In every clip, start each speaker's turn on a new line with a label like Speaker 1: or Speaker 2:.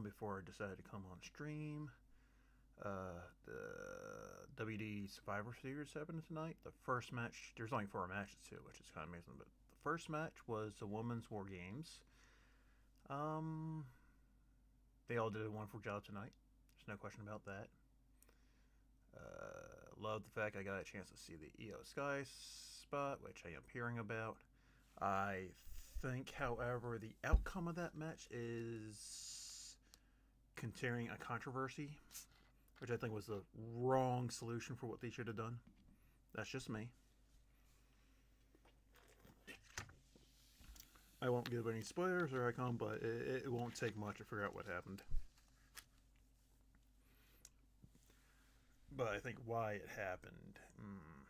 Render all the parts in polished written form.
Speaker 1: before I decided to come on stream. The WD Survivor Series happened tonight. The first match, there's only 4 matches too, which is kind of amazing. But the first match was the Women's War Games. Um, they all did a wonderful job tonight. There's no question about that. Love the fact I got a chance to see the Io Sky spot, which I am hearing about. I think, however, the outcome of that match is continuing a controversy, which I think was the wrong solution for what they should have done. That's just me. I won't give any spoilers or icon, but it won't take much to figure out what happened. But I think why it happened,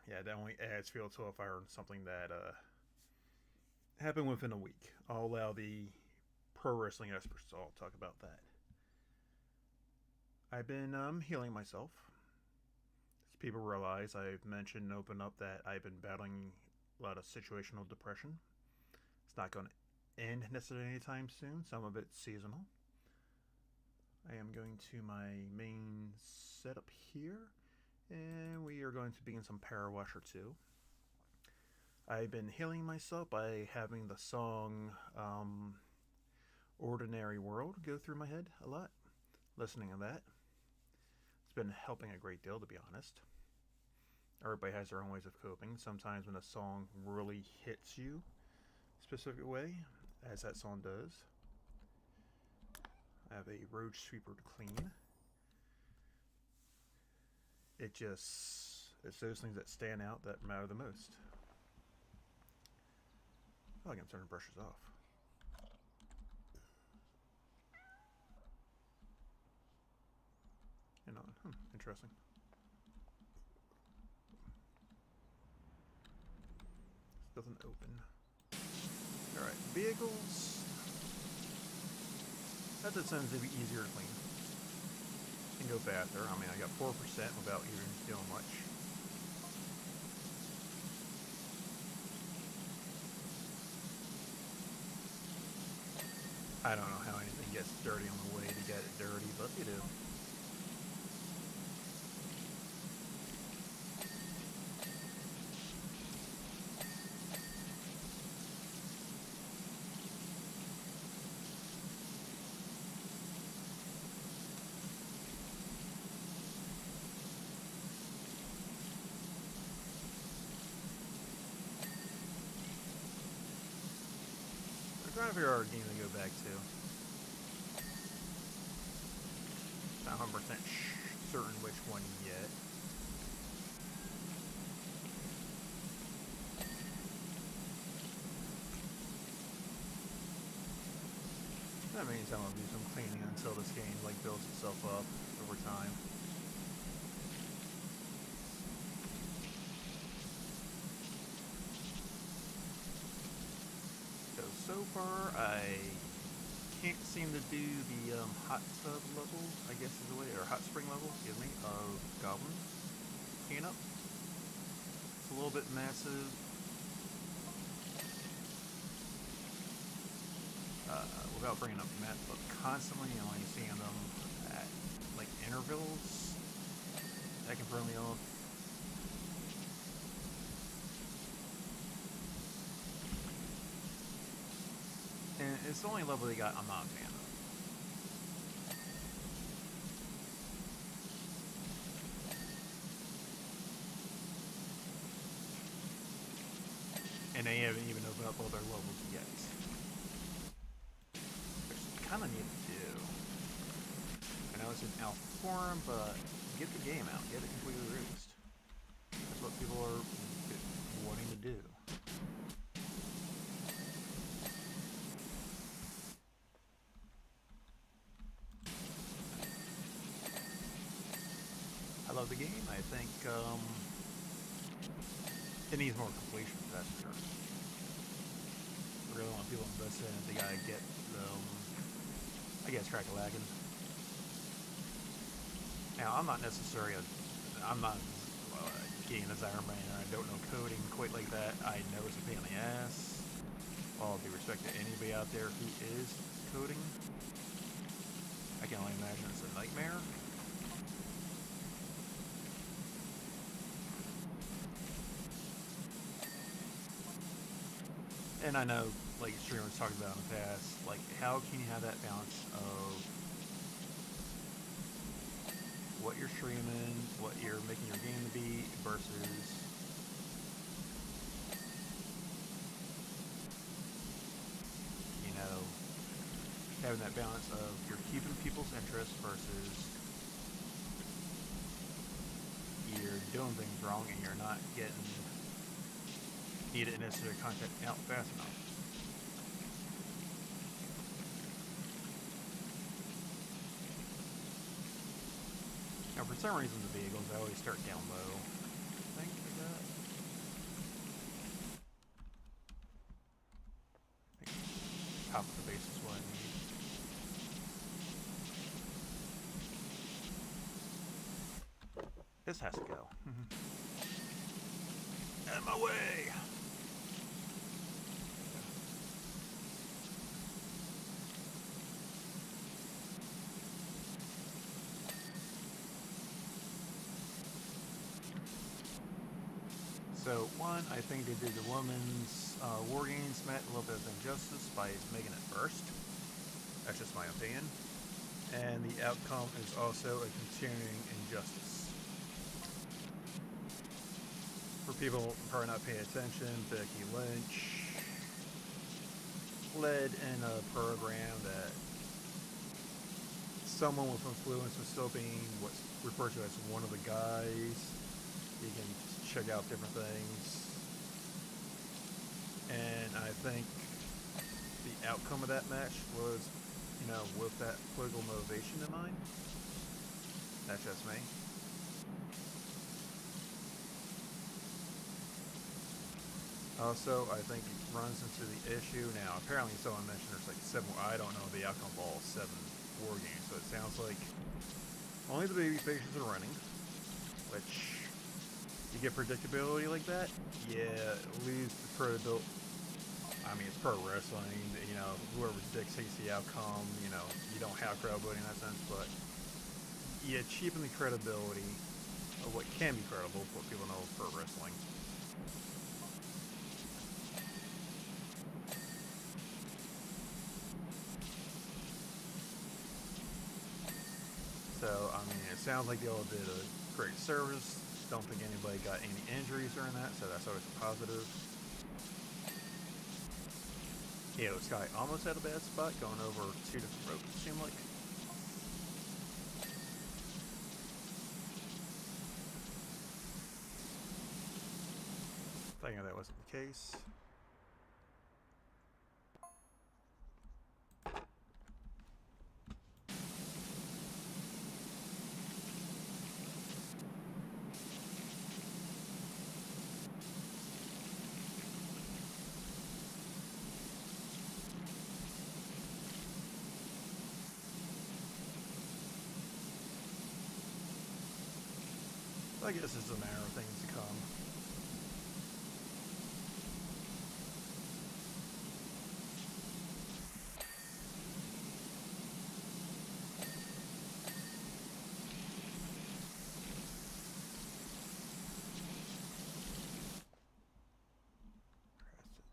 Speaker 1: yeah, that only adds fuel to a fire on something that happened within a week. I'll allow the pro wrestling experts to all talk about that. I've been healing myself. As people realize, I've mentioned and opened up that I've been battling a lot of situational depression. It's not going to end necessarily anytime soon. Some of it's seasonal. I am going to my main setup here, and we are going to begin some Power Washer 2. I've been healing myself by having the song Ordinary World go through my head a lot. Listening to that. It's been helping a great deal, to be honest. Everybody has their own ways of coping. Sometimes when a song really hits you a specific way, as that song does. I have a road sweeper to clean. It's those things that stand out that matter the most. Oh, I can turn the brushes off. And on. Interesting. This doesn't open. Alright, vehicles. That tends to be easier to clean. Can go faster. I mean, I got 4% without even doing much. I don't know how anything gets dirty on the way to get it dirty, but you do. I'm trying to figure out a game to go back to. Not 100% certain which one yet. That means I'm gonna do some cleaning until this game builds itself up over time. So far, I can't seem to do the hot tub level, I guess is the way, or hot spring level, excuse me, of Goblin cleanup. It's a little bit massive. Without bringing up math, but constantly only seeing them at intervals, that can throw me off. And it's the only level they got I'm not a fan of. And they haven't even opened up all their levels yet. Which kind of need to do. I know it's in alpha form, but get the game out. Get it completely released. That's what people are wanting to do. I love the game. I think it needs more completion, that's for sure. I really want people to invest in it. They gotta get I guess crack-a-lagging. Now, I'm not game designer man. I don't know coding quite like that. I know it's a pain in the ass. All due respect to anybody out there who is coding. I I can only imagine it's a nightmare. And I know, like streamers talked about in the past, like how can you have that balance of what you're streaming, what you're making your game to be, versus you know having that balance of you're keeping people's interest versus you're doing things wrong and you're not getting needed necessary content out fast enough. Now, for some reason, the vehicles I always start down low. I think I got. I think top of the base is what I need. This has to go. Out of my way! So, one, I think they did the women's war games met a little bit of injustice by making it first. That's just my opinion. And the outcome is also a continuing injustice. For people probably not paying attention, Becky Lynch led in a program that someone with influence was still being what's referred to as one of the guys. You can check out different things. And I think the outcome of that match was, you know, with that political motivation in mind. That's just me. Also, I think it runs into the issue. Now, apparently someone mentioned there's like 7, I don't know the outcome of all 7 war games, so it sounds like only the baby faces are running, which, you get predictability like that, yeah, lose the credibility. I mean, it's pro wrestling, you know, whoever dictates the outcome, you know, you don't have credibility in that sense, but you cheapen the credibility of what can be credible, what people know of pro wrestling. So, I mean, it sounds like they all did a great service. Don't think anybody got any injuries during that, so that's always a positive. Yeah, this guy almost had a bad spot going over 2 different ropes, it seemed like. Thinking that wasn't the case. I guess it's a matter of things to come.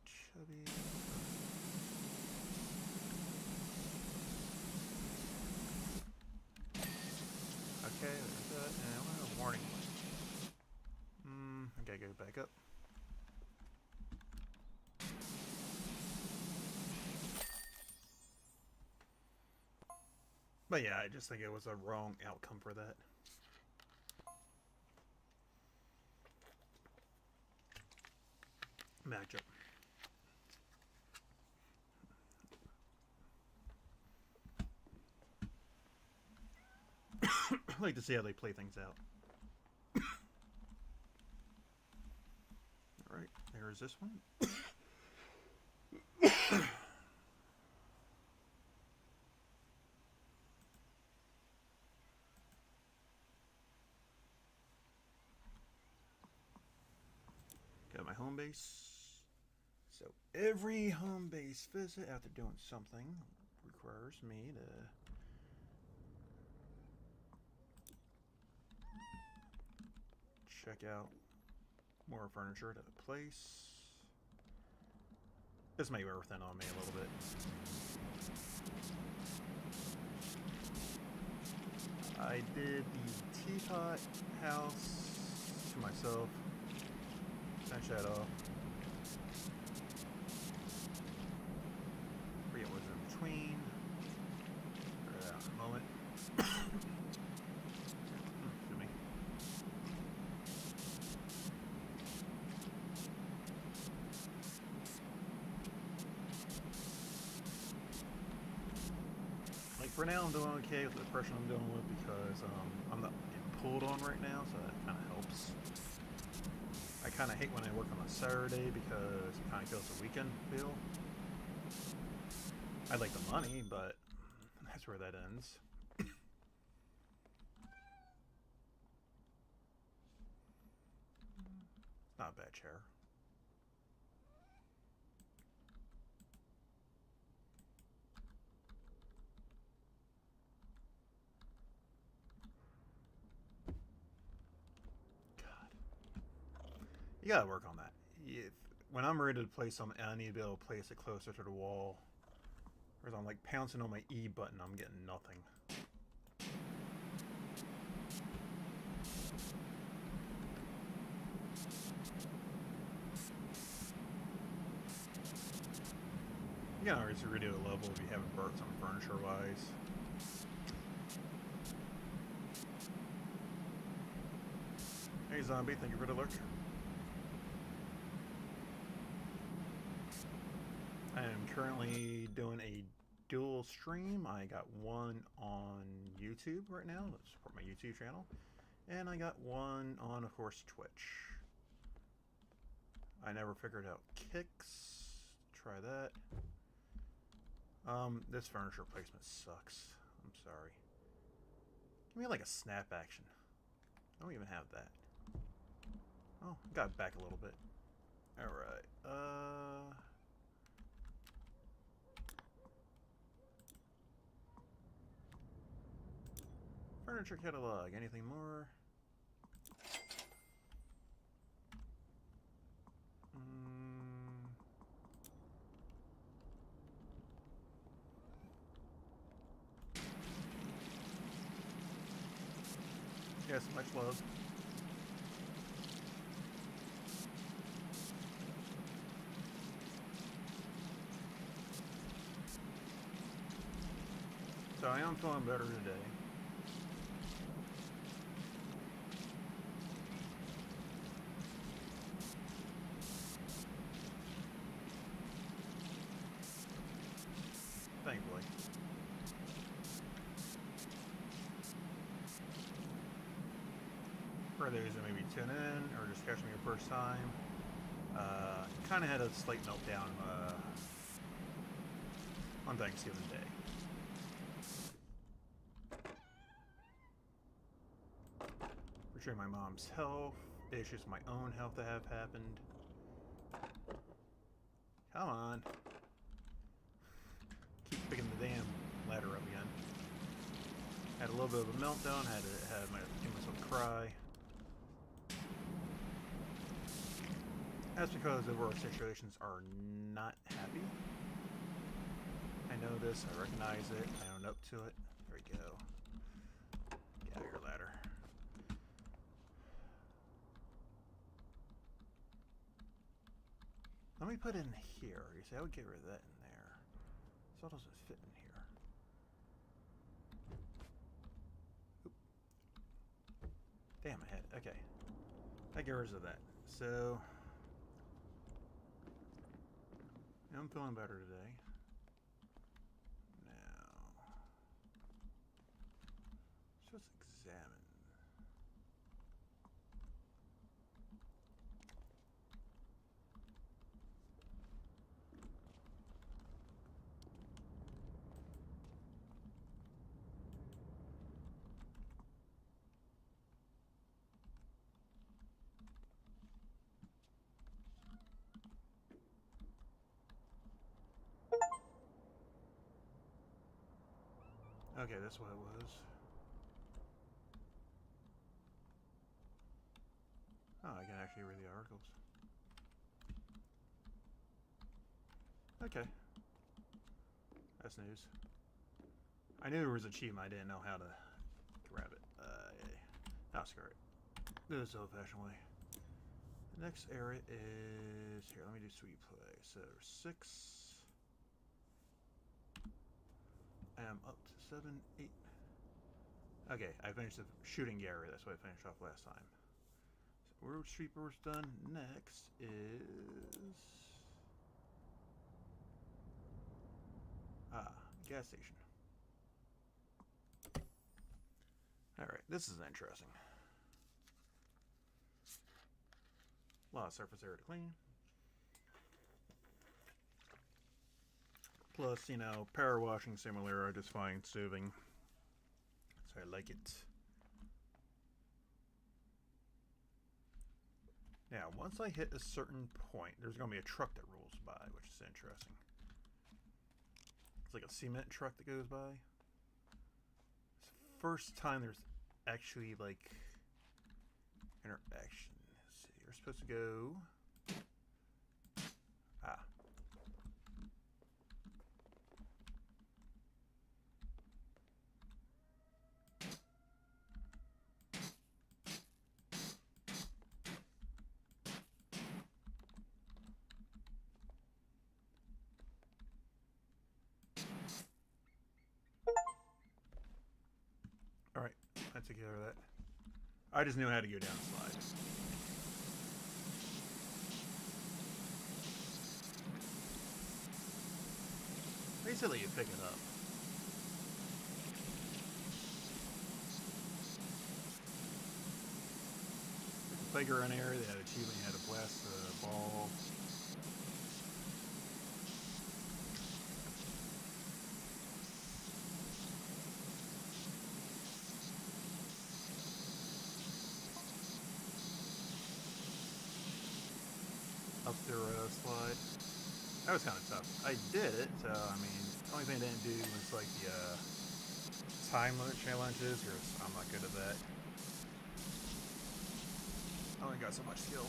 Speaker 1: Chubby. Okay, there's that, and I want a warning light. I gotta go back up. But yeah, I just think it was a wrong outcome for that. Matchup. I like to see how they play things out. Alright, there's this one. Got my home base. So every home base visit after doing something requires me to check out more furniture to place. This may wear thin on me a little bit. I did the teapot house to myself. Finish that off. Forget what's in between. Figure that out in a moment. Excuse me. Like for now, I'm doing okay with the depression I'm dealing with because I'm not getting pulled on right now, so that kind of helps. I kind of hate when I work on a Saturday because it kind of kills the weekend feel. I like the money, but that's where that ends. Not a bad chair. You gotta work on that. When I'm ready to place something, I need to be able to place it closer to the wall. Whereas I'm like pouncing on my E button, I'm getting nothing. You can always redo a level if you haven't burnt something furniture-wise. Hey zombie, thank you for the look. I am currently doing a dual stream. I got one on YouTube right now to support my YouTube channel, and I got one on, of course, Twitch. I never figured out Kicks. Try that. This furniture placement sucks. I'm sorry. Give me like a snap action. I don't even have that. Oh, got back a little bit. Alright, furniture catalog, anything more? Yes, much love. So I am feeling better today. Thankfully. For those that maybe tune in or just catching me your first time, kind of had a slight meltdown on Thanksgiving Day. Portraying my mom's health, issues with my own health that have happened. Come on. Keep picking the damn ladder up again. Had a little bit of a meltdown, had myself cry. That's because the work situations are not happy. I know this, I recognize it, I own up to it. There we go. Get out of your ladder. Let me put in here. You see, I would get rid of that in there. So it doesn't fit in here. Oop. Damn, I had, okay. I get rid of that. So I'm feeling better today. Now, let's examine. Okay, that's what it was. Oh, I can actually read the articles. Okay. That's news. I knew there was an achievement. I didn't know how to grab it. Yeah. Oh, screw it. Do this old-fashioned way. The next area is... Here, let me do sweet play. So, 6. I am up to 7, 8. Okay, I finished the shooting area. That's what I finished off last time. So, Road Sweeper's done. Next is... gas station. Alright, this is interesting. A lot of surface area to clean. Plus, you know, power washing similar, I just find soothing. So I like it. Now, once I hit a certain point, there's going to be a truck that rolls by, which is interesting. It's like a cement truck that goes by. It's the first time there's actually, like, interaction. Let's see, you're supposed to go... Ah. Alright, I took care of that. I just knew how to go down the slide. Basically, you pick it up. The playground area, they had an achievement, you had to blast the ball. Up the slide. That was kind of tough. I did it, so I mean, the only thing I didn't do was like the time limit challenges, because I'm not good at that. I only got so much skill.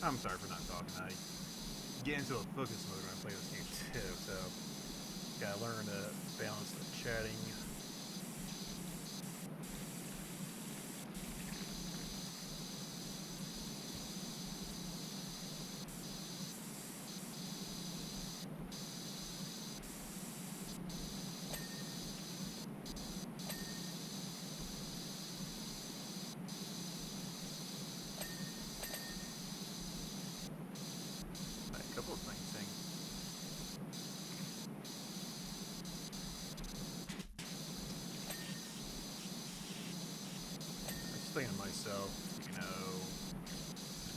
Speaker 1: I'm sorry for not talking. I get into a focus mode when I play this game too, so gotta learn to balance the chatting. A couple of things saying. I was thinking to myself, you know,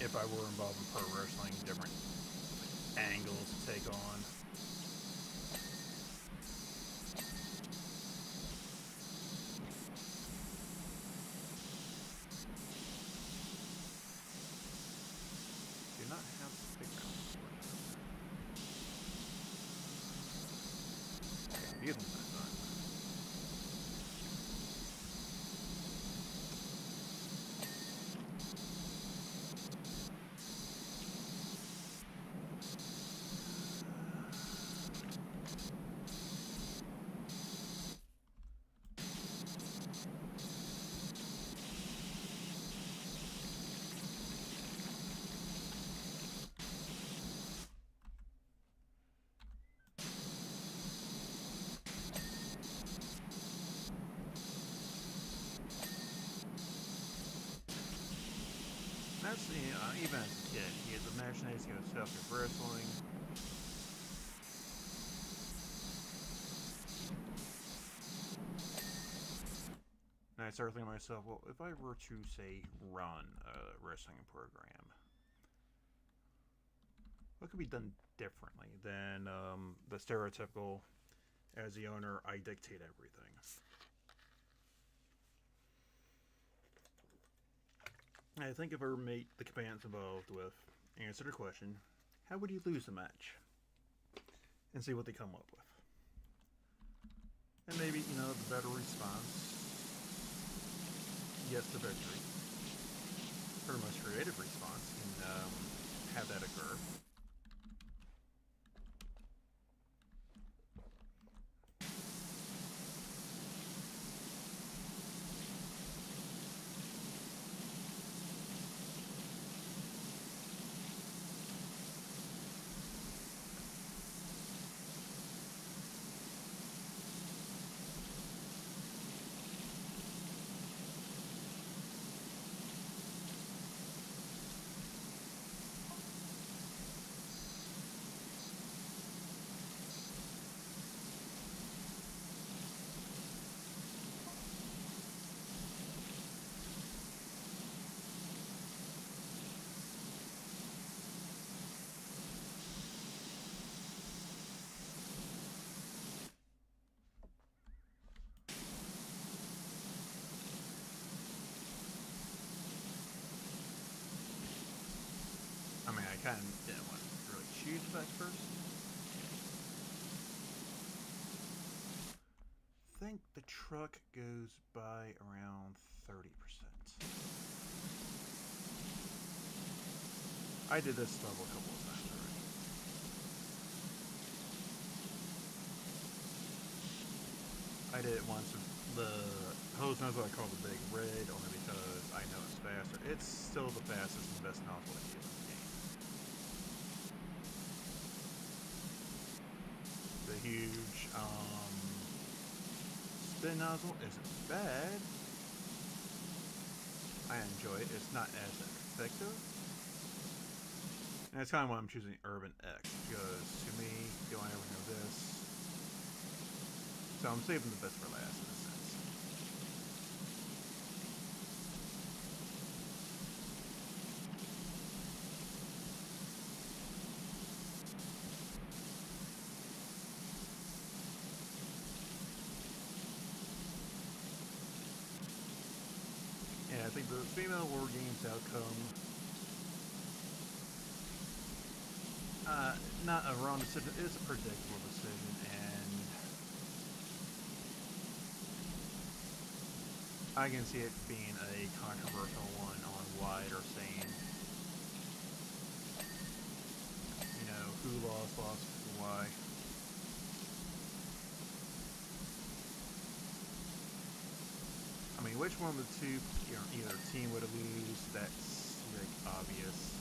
Speaker 1: if I were involved in pro wrestling, different angles to take on. Do not have the big round. Yeah, be them that time. That's even as a kid, he has imagination of stuff with wrestling. And I started thinking to myself, well, if I were to say run a wrestling program, what could be done differently than the stereotypical, as the owner, I dictate everything? I think if I were made the combatants involved with answer the question, how would you lose a match? And see what they come up with. And maybe, you know, the better response, yes, the victory. For the most creative response, can have that occur. I mean, I kind of didn't want to really choose that first. I think the truck goes by around 30%. I did this level a couple of times already. I did it once with the hose nozzle I call the Big Red, only because I know it's faster. It's still the fastest and best nozzle I use in the game. The huge spin nozzle isn't bad. I enjoy it. It's not as effective. And that's kind of why I'm choosing Urban X, because to me, you don't ever know this. So I'm saving the best for last in a sense. Yeah, I think the female war games outcome, not a wrong decision, it is a predictable decision, and I can see it being a controversial one on why they're saying Who lost, why? I mean, which one of the two, either team would lose? That's like obvious.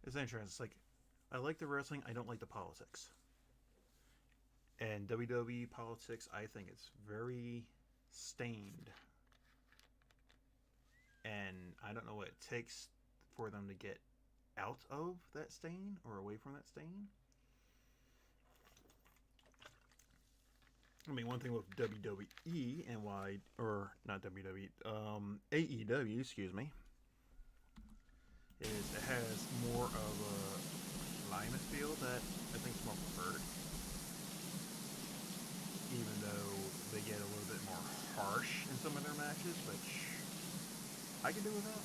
Speaker 1: It's interesting. It's like I like the wrestling. I don't like the politics. And WWE politics, I think it's very stained. And I don't know what it takes for them to get out of that stain or away from that stain. I mean, one thing with WWE and why, or not WWE, AEW, excuse me, is it has more of a climate feel that I think is more preferred. Even though they get a little bit more harsh in some of their matches, which I can do without.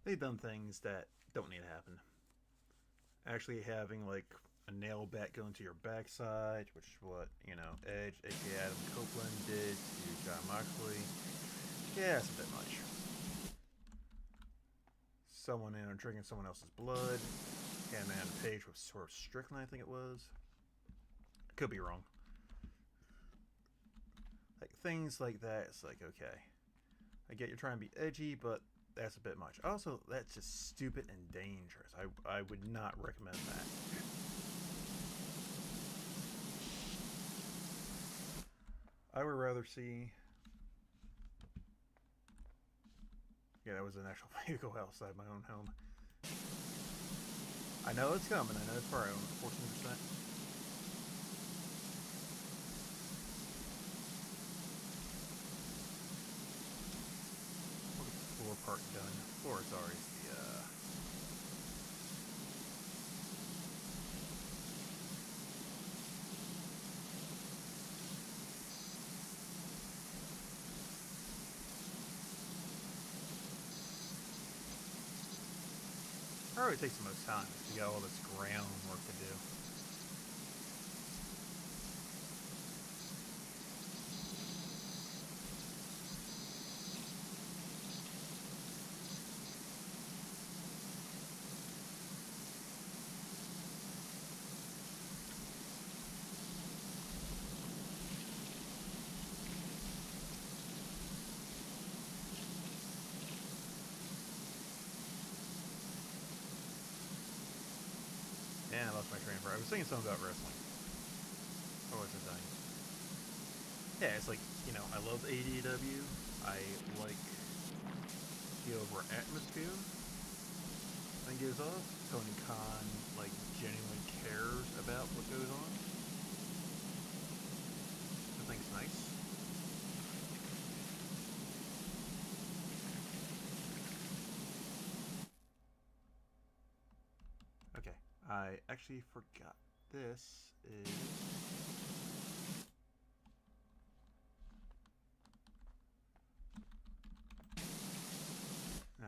Speaker 1: They've done things that don't need to happen. Actually having like a nail bat going to your backside, which is what, Edge, aka Adam Copeland, did to John Moxley. Yeah, it's a bit much. Someone in drinking someone else's blood. Hangman Page with Swerve Strickland, I think it was. Could be wrong. Like things like that, it's like, okay, I get you're trying to be edgy, but that's a bit much. Also, that's just stupid and dangerous. I would not recommend that. I would rather see. Yeah, that was an actual vehicle outside my own home. I know it's coming. I know it's probably on 14%. We'll get the floor part done. Floor is already the. Probably takes the most time because you got all this groundwork to do. And I lost my train of thought. I was saying something about wrestling. What was I saying? Yeah, it's like, I love AEW. I like the overall atmosphere that gives off. Tony Khan, genuinely cares about what goes on. I think it's nice. Okay, I actually forgot. This is. No,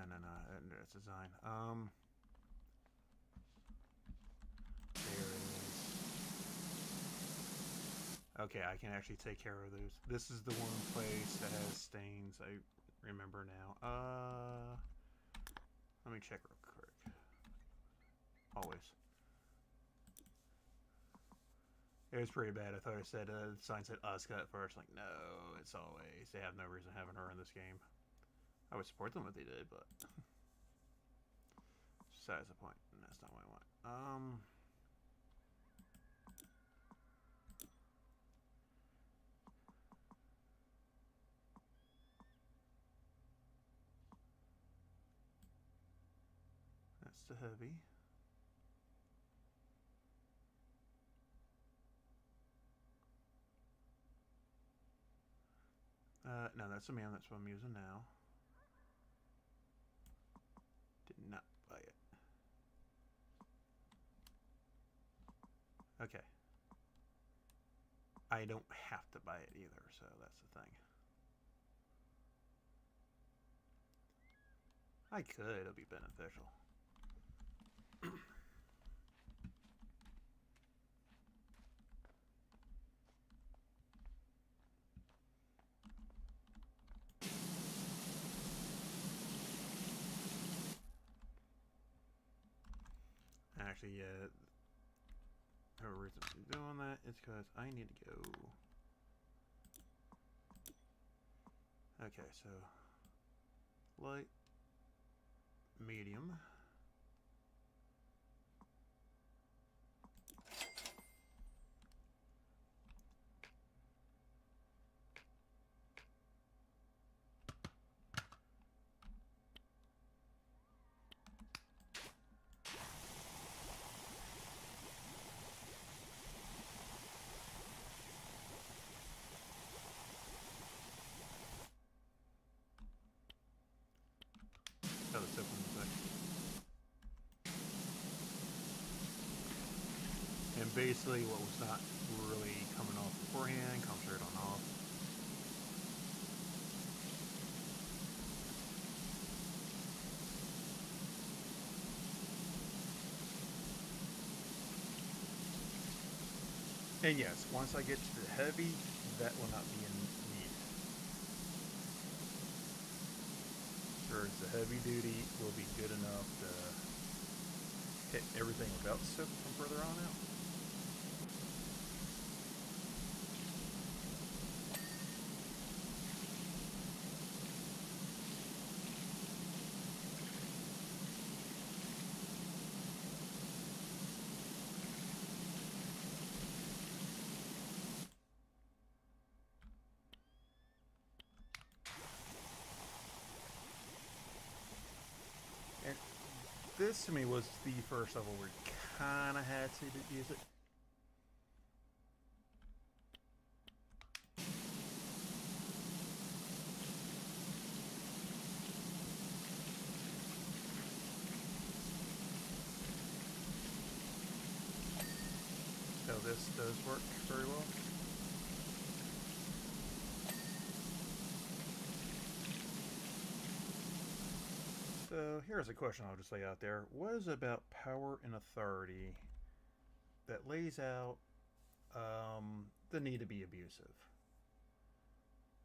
Speaker 1: that's design. There it is. Okay, I can actually take care of those. This is the one place that has stains. I remember now. Let me check real quick. Always. It was pretty bad. I thought it said the sign said Asuka at first. Like, no, it's always. They have no reason having her in this game. I would support them if they did, but besides the point. And that's not what I want. That's the heavy. No, that's the man. That's what I'm using now. Did not buy it. Okay. I don't have to buy it either, so that's the thing. I could, it'll be beneficial. Actually, yeah. The reason I'm doing that is because I need to go. Okay, so light, medium. How this opens back. And basically, what was not really coming off beforehand comes right on off. And yes, once I get to the heavy, that will not be in need. Sure, the heavy duty will be good enough to hit everything without soap from further on out. And this to me was the first level where you kind of had to use it. So this does work very well. So here's a question I'll just lay out there. What is it about Power and Authority that lays out the need to be abusive?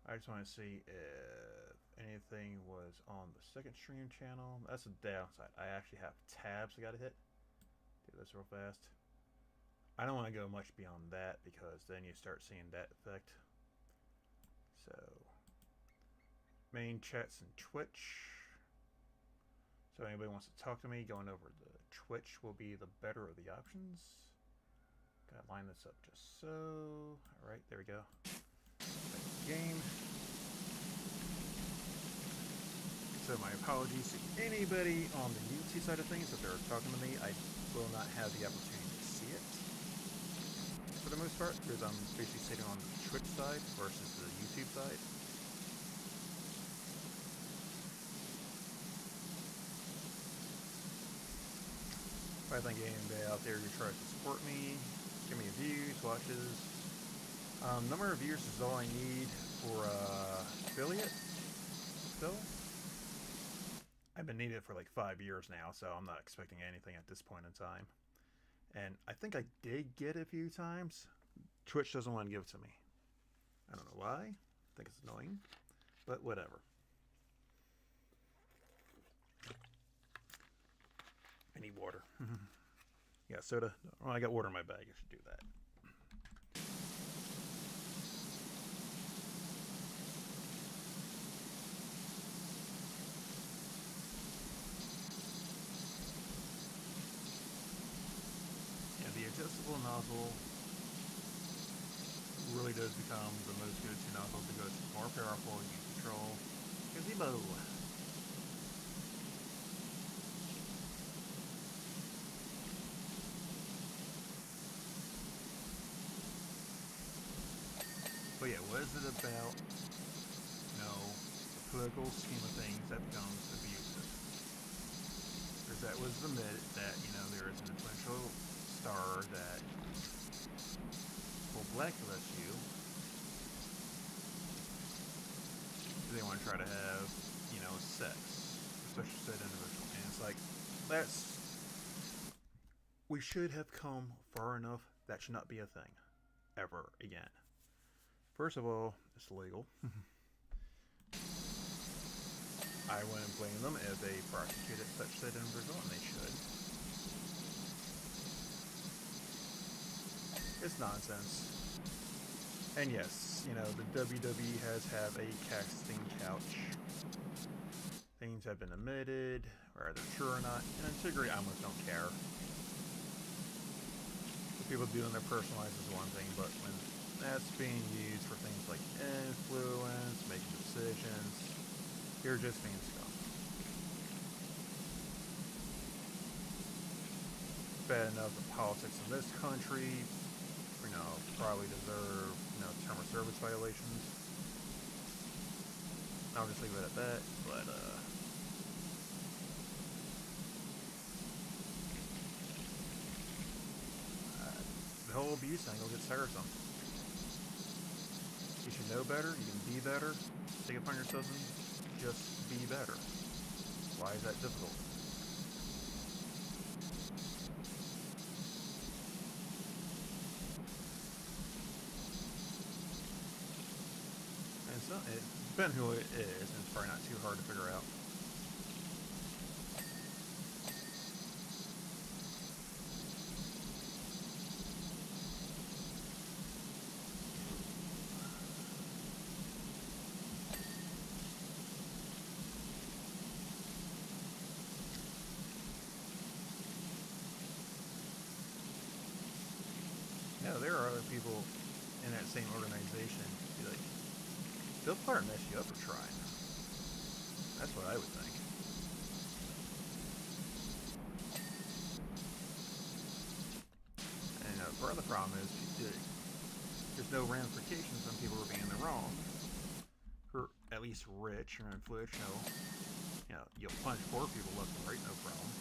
Speaker 1: I just want to see if anything was on the second stream channel. That's a downside. I actually have tabs I gotta hit. Do this real fast. I don't want to go much beyond that because then you start seeing that effect. So, main chats and Twitch. So anybody wants to talk to me, going over the Twitch will be the better of the options. Gotta line this up just so. Alright, there we go. Game. So my apologies to anybody on the YouTube side of things if they're talking to me. I will not have the opportunity to see it for the most part because I'm basically sitting on the Twitch side versus the YouTube side. If I think anybody out there who tries to support me, give me views, watches. Number of views is all I need for affiliate still. I've been needing it for like 5 years now, so I'm not expecting anything at this point in time. And I think I did get it a few times. Twitch doesn't want to give it to me. I don't know why. I think it's annoying, but whatever. I need water. Yeah, soda. Well, I got water in my bag. I should do that. Yeah, the adjustable nozzle really does become the most go-to nozzle because it's more powerful. You can control gazebo. But yeah, what is it about, the political scheme of things that becomes abusive? Because that was the myth that, there is an influential star that will blacklist you. They want to try to have, sex such said individual. And it's like, that's. We should have come far enough. That should not be a thing. Ever again. First of all, it's illegal. I wouldn't blame them if they prosecuted such said individual, and they should. It's nonsense. And yes, you know, the WWE has have a casting couch. Things have been admitted, whether they're true or not. And to a degree, I almost don't care. What people do in their personal lives is one thing, but when that's being used for things like influence, making decisions, you're just being scum. Bad enough the politics in this country, you know, probably deserve, you know, term of service violations. I'll just leave it at that, but, the whole abuse angle gets tiresome. You should know better, you can be better, take it upon yourself and just be better. Why is that difficult? And so, it depends who it is, and it's probably not too hard to figure out. Yeah, there are other people in that same organization be like, they'll probably mess you up for trying. That's what I would think. And part of the problem is there's no ramifications on people who are being in the wrong, who are at least rich or influential. You know, you'll punch poor people left and right, no problem.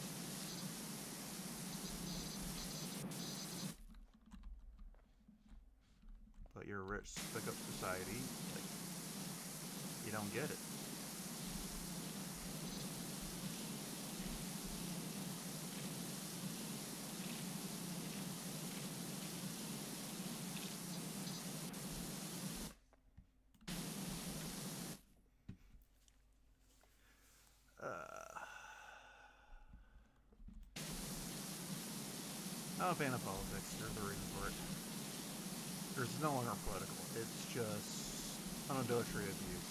Speaker 1: But you're a rich, stuck up society, like, you don't get it. Not a fan of politics. There's a reason for it. There's no longer political. It's just unadulterated abuse.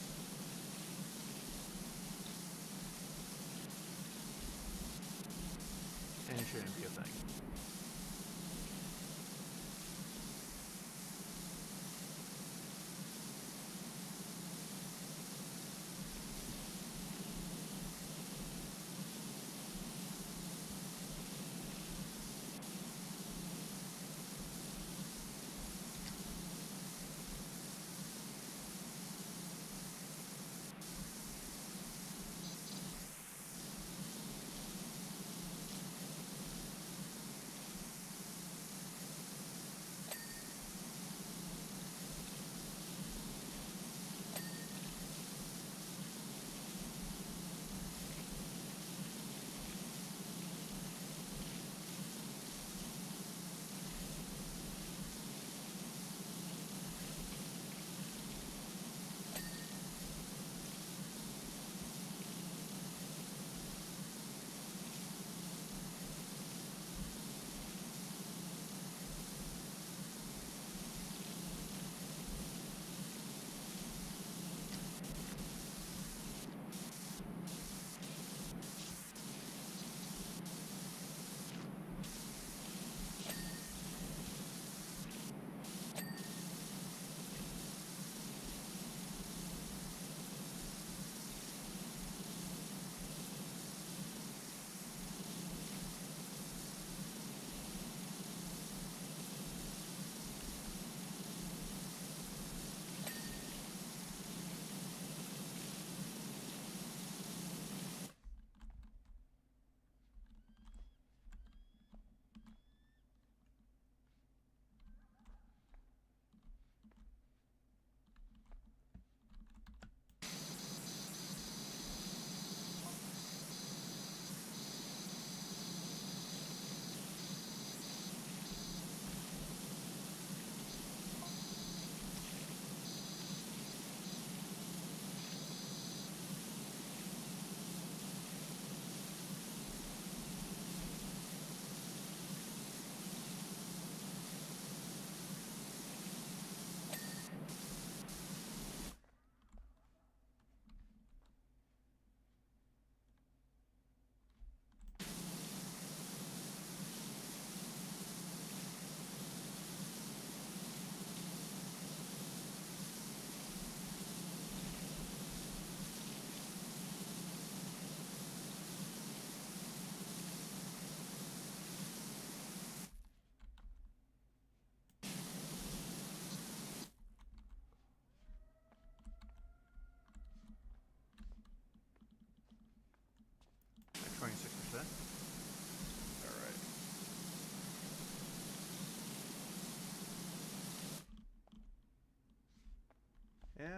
Speaker 1: And it shouldn't be a thing.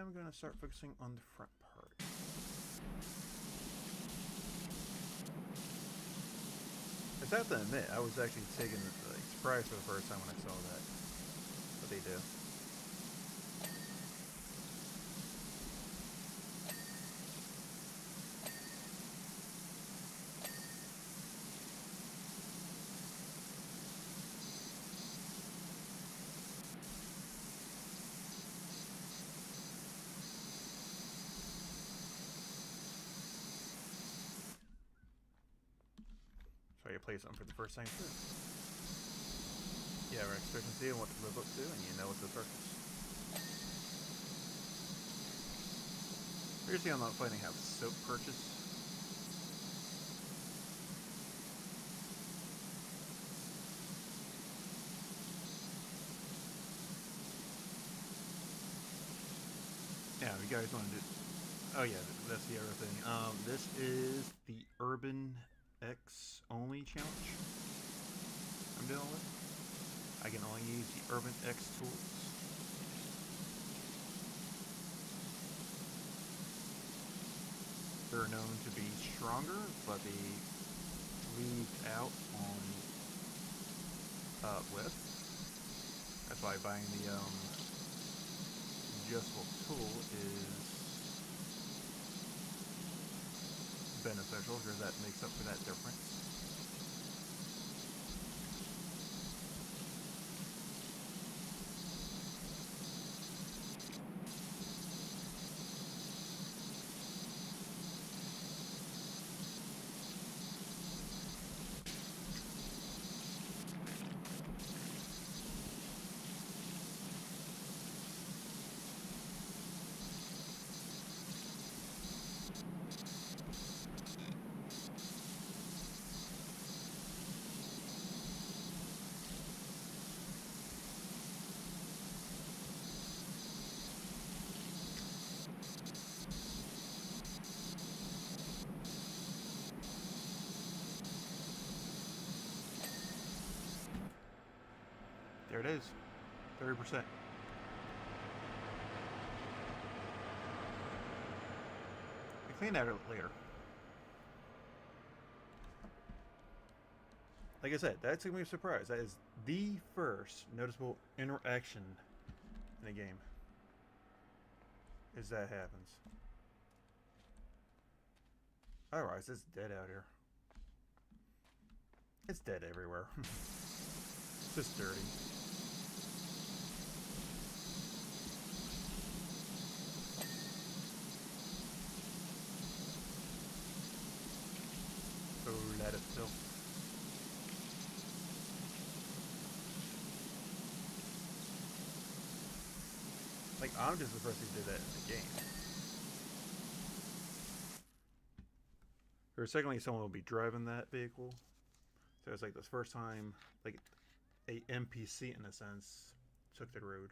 Speaker 1: am going to start focusing on the front part. I have to admit, I was actually taken surprised for the first time when I saw that. What they do. So you play something for the first time too. You have an expectancy on what to live up to, and you know what to purchase. Usually I'm not finding how soap purchase. Yeah, if you guys want to do... Oh yeah, that's the other thing. This is the Urban X only challenge I'm dealing with. I can only use the Urban X tools. They're known to be stronger, but they leave out on width. That's why buying the adjustable tool is beneficial, because that makes up for that difference. There it is, 30%. I clean that later. Like I said, that's gonna be a surprise. That is the first noticeable interaction in a game. Is that happens. Otherwise, it's dead out here. It's dead everywhere. It's just dirty. Oh, let it fill. Like, I'm just the person who did that in the game. Or secondly, someone will be driving that vehicle. So it's like this first time, like, a NPC in a sense took the road.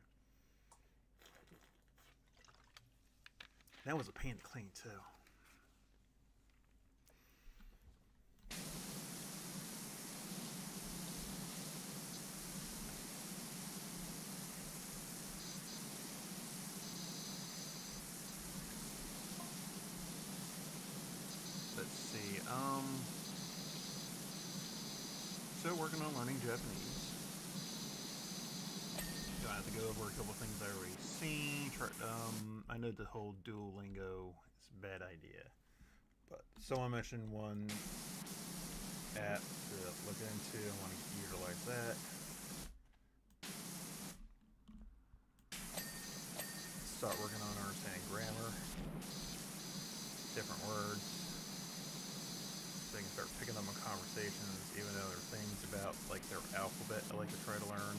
Speaker 1: That was a pain to clean too. Let's see. Still working on learning Japanese. Gonna have to go over a couple things I already seen. I know the whole Duolingo is a bad idea, but someone mentioned one app to look into. I want to utilize that. Start working on understanding grammar, different words, so I can start picking up on conversations, even though there are things about like their alphabet I like to try to learn.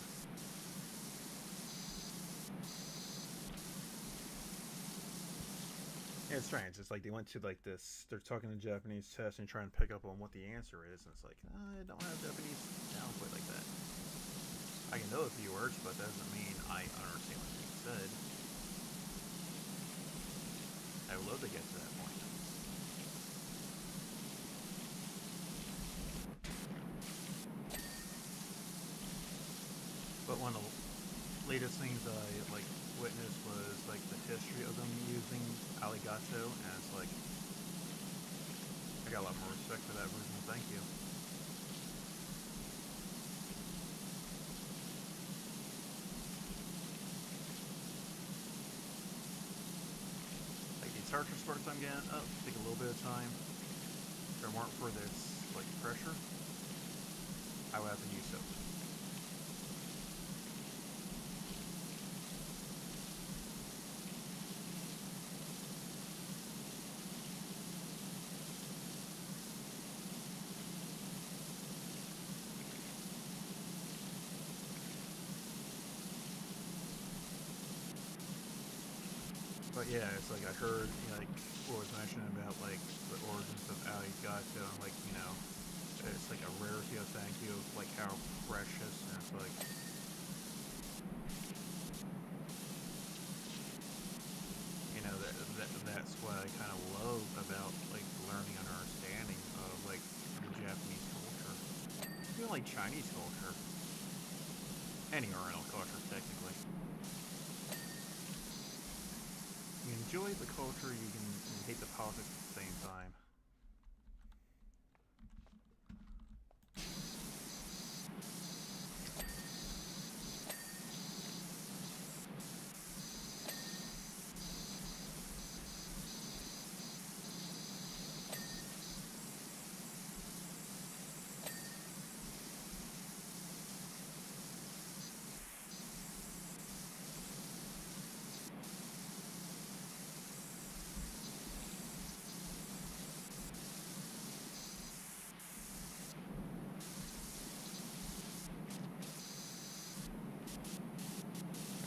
Speaker 1: Yeah, it's strange. It's like they went to like this. They're talking a Japanese test and trying to pick up on what the answer is, and it's like I don't have Japanese down quite like that. I can know a few words, but that doesn't mean I understand what's being said. I would love to get to that point. But one of the latest things that I like witnessed was like the history of them using Alligato, and it's like I got a lot more respect for that version. Thank you. Like these harsher sparks I'm getting up take a little bit of time. If it weren't for this like pressure, I would have to use soap. But yeah, it's like I heard like what was mentioned about like the origins of Alligato, and like it's like a rarity of thank you, of like how precious, and it's like that's what I kind of love about like learning and understanding of like the Japanese culture, even like Chinese culture, any Oriental culture technically. You enjoy the culture, you can hate the politics at the same time.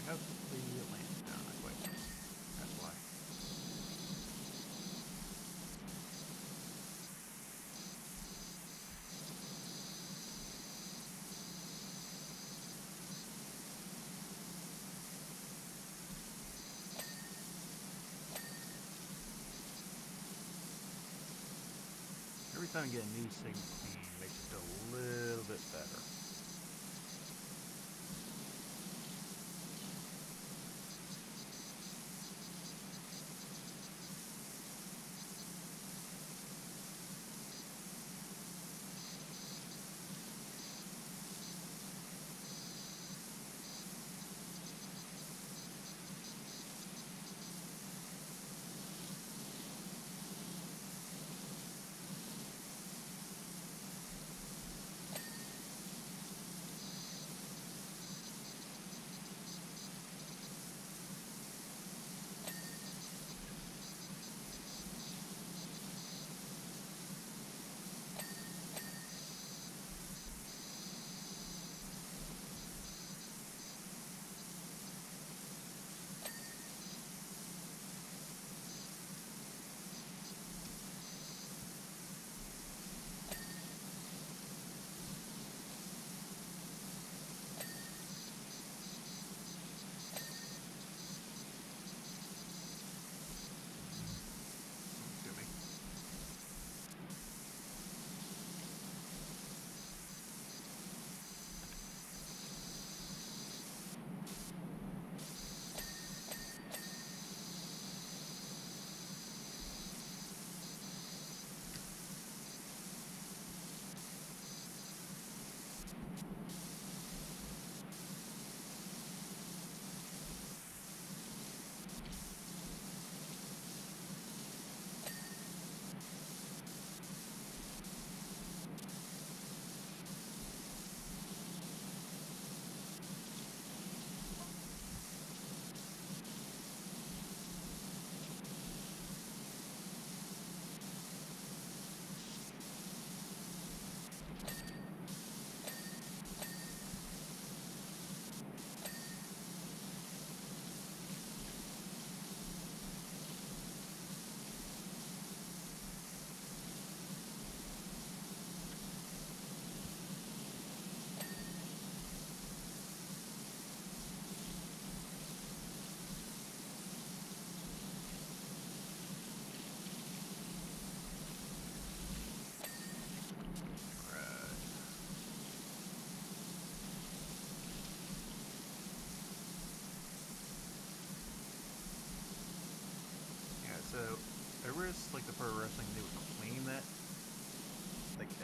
Speaker 1: I have the lamp down, not quite. That's why. Every time you get a new Sigma clean, it makes it feel a little bit better.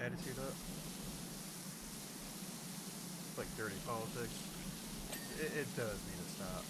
Speaker 1: attitude up. It's like dirty politics. It does need to stop.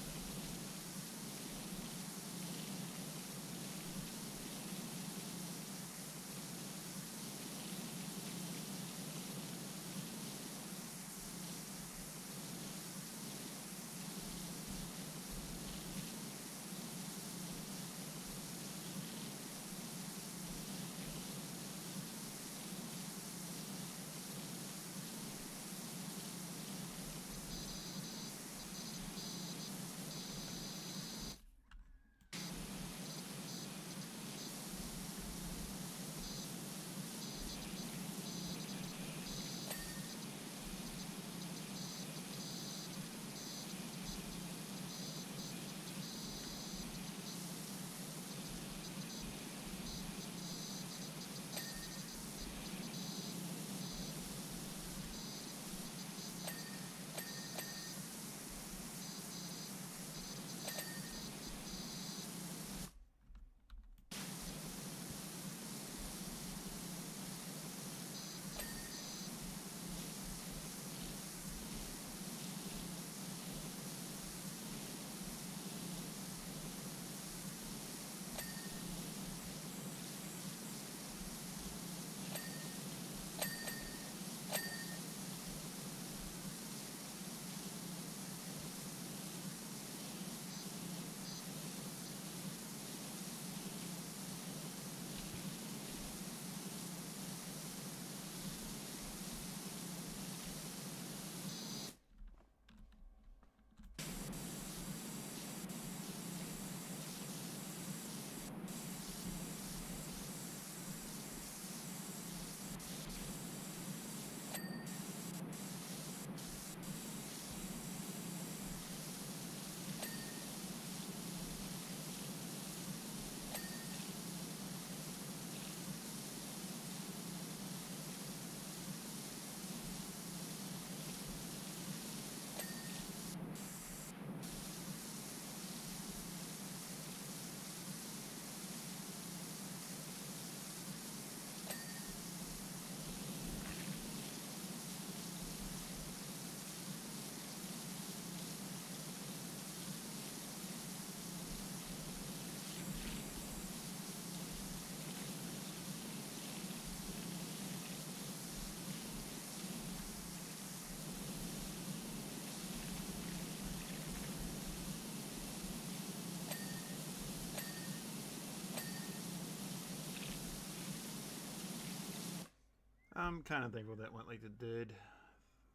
Speaker 1: I'm kind of thankful that went like it did.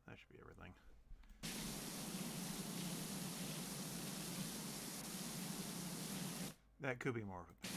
Speaker 1: That should be everything. That could be more of a pain.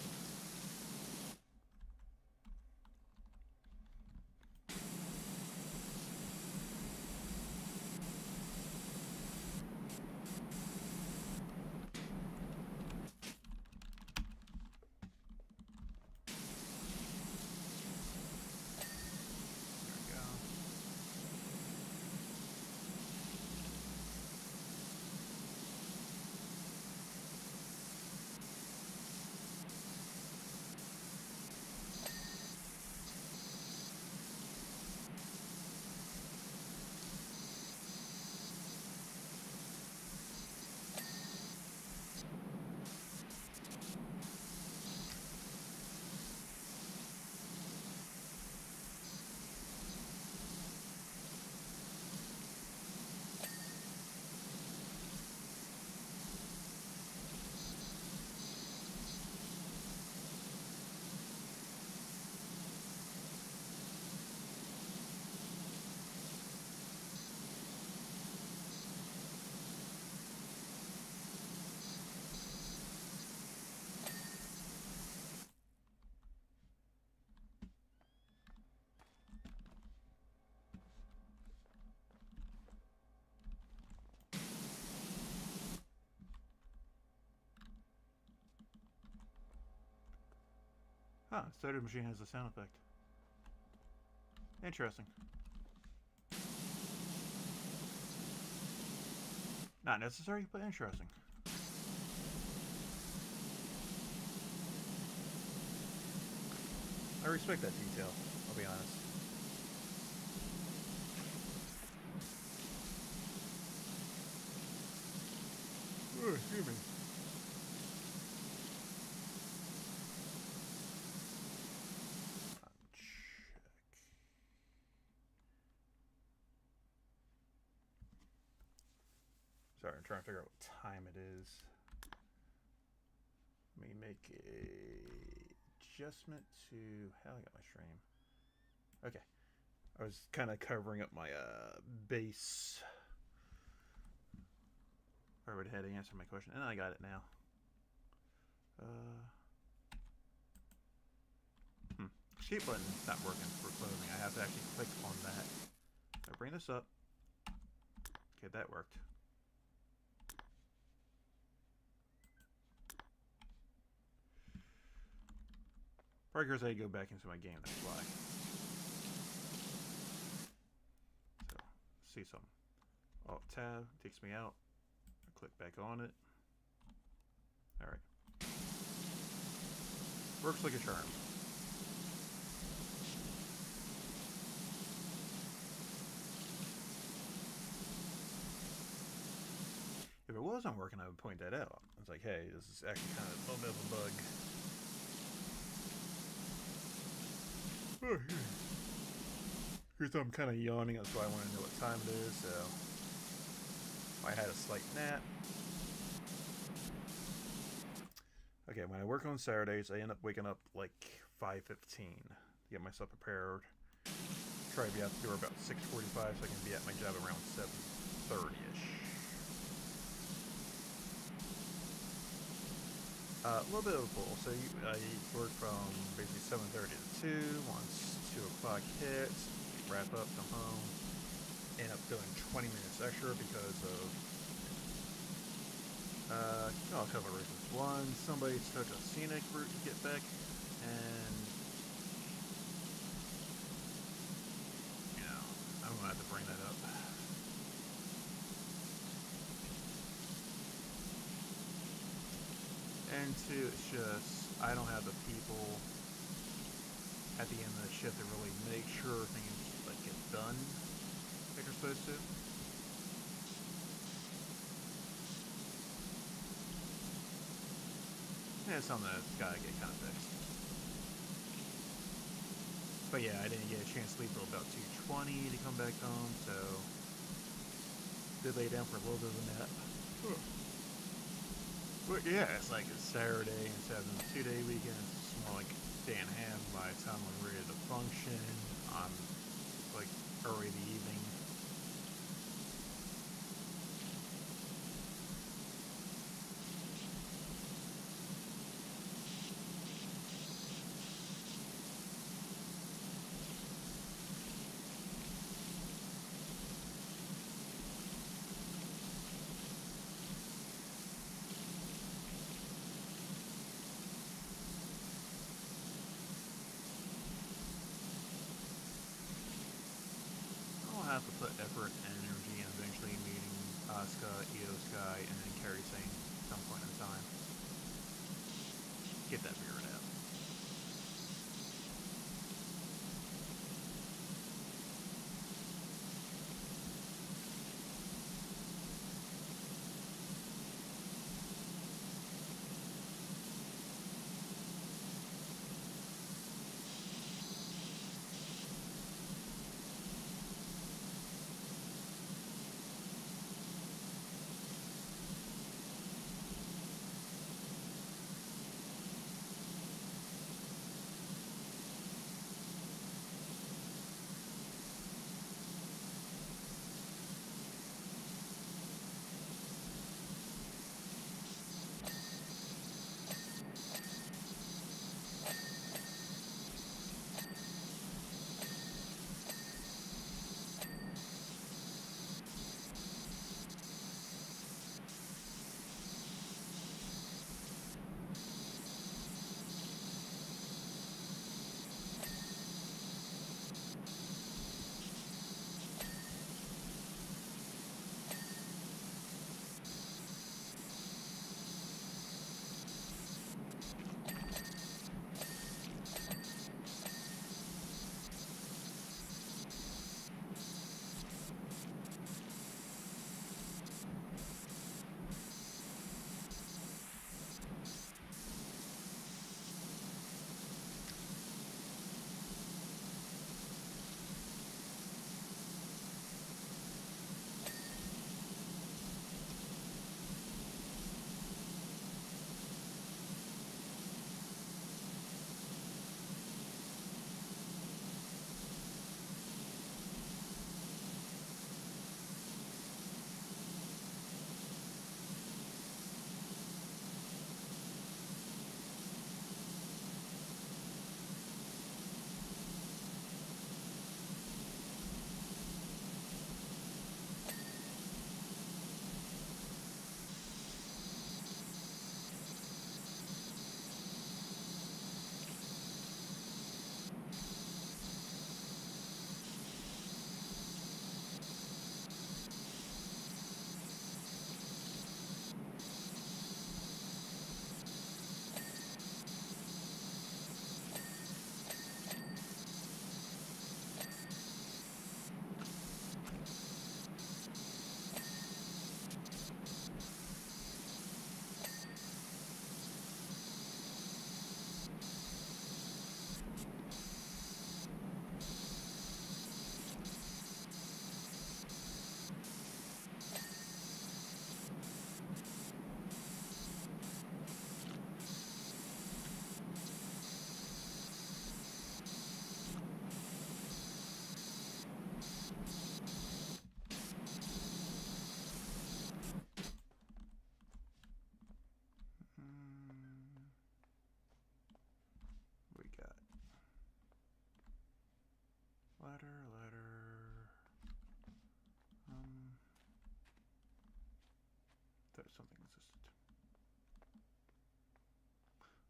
Speaker 1: Huh, soda machine has a sound effect. Interesting. Not necessary, but interesting. I respect that detail, I'll be honest. Oh, excuse me. Check. Sorry, I'm trying to figure out what time it is. Let me make a adjustment to how I got my stream. Okay. I was kind of covering up my base. I already had to answer my question, and I got it now. Escape button's not working for closing. I have to actually click on that. I bring this up. Okay, that worked. Probably because I go back into my game, that's why. So, see something. Alt tab takes me out. I click back on it. Alright. Works like a charm. If it wasn't working, I would point that out. It's like, hey, this is actually kind of a little bit of a bug. Here's I'm kind of yawning, that's why I want to know what time it is, so I had a slight nap. Okay, when I work on Saturdays, I end up waking up like 5:15 to get myself prepared. Try to be out the door about 6:45 so I can be at my job around 7:30ish. A little bit of both. So I work from basically 7:30 to 2. Once 2 o'clock hits, wrap up, come home. End up doing 20 minutes extra because of a couple of reasons. One, somebody took a scenic route to get back, and I'm gonna have to bring that up. And two, it's just I don't have the people at the end of the shift to really make sure things like get done like they're supposed to. Yeah, it's something that's gotta get kind of fixed. But yeah, I didn't get a chance to sleep till about 2:20 to come back home, so did lay down for a little bit of a nap. But yeah, it's like it's Saturday instead of a 2-day weekend. It's more like a day and a half. By the time I'm ready to function, I'm like early in the evening. I'll have to put effort and energy in eventually meeting Asuka, Io Sky, and then Kairi Sane at some point in time. Get that figured out.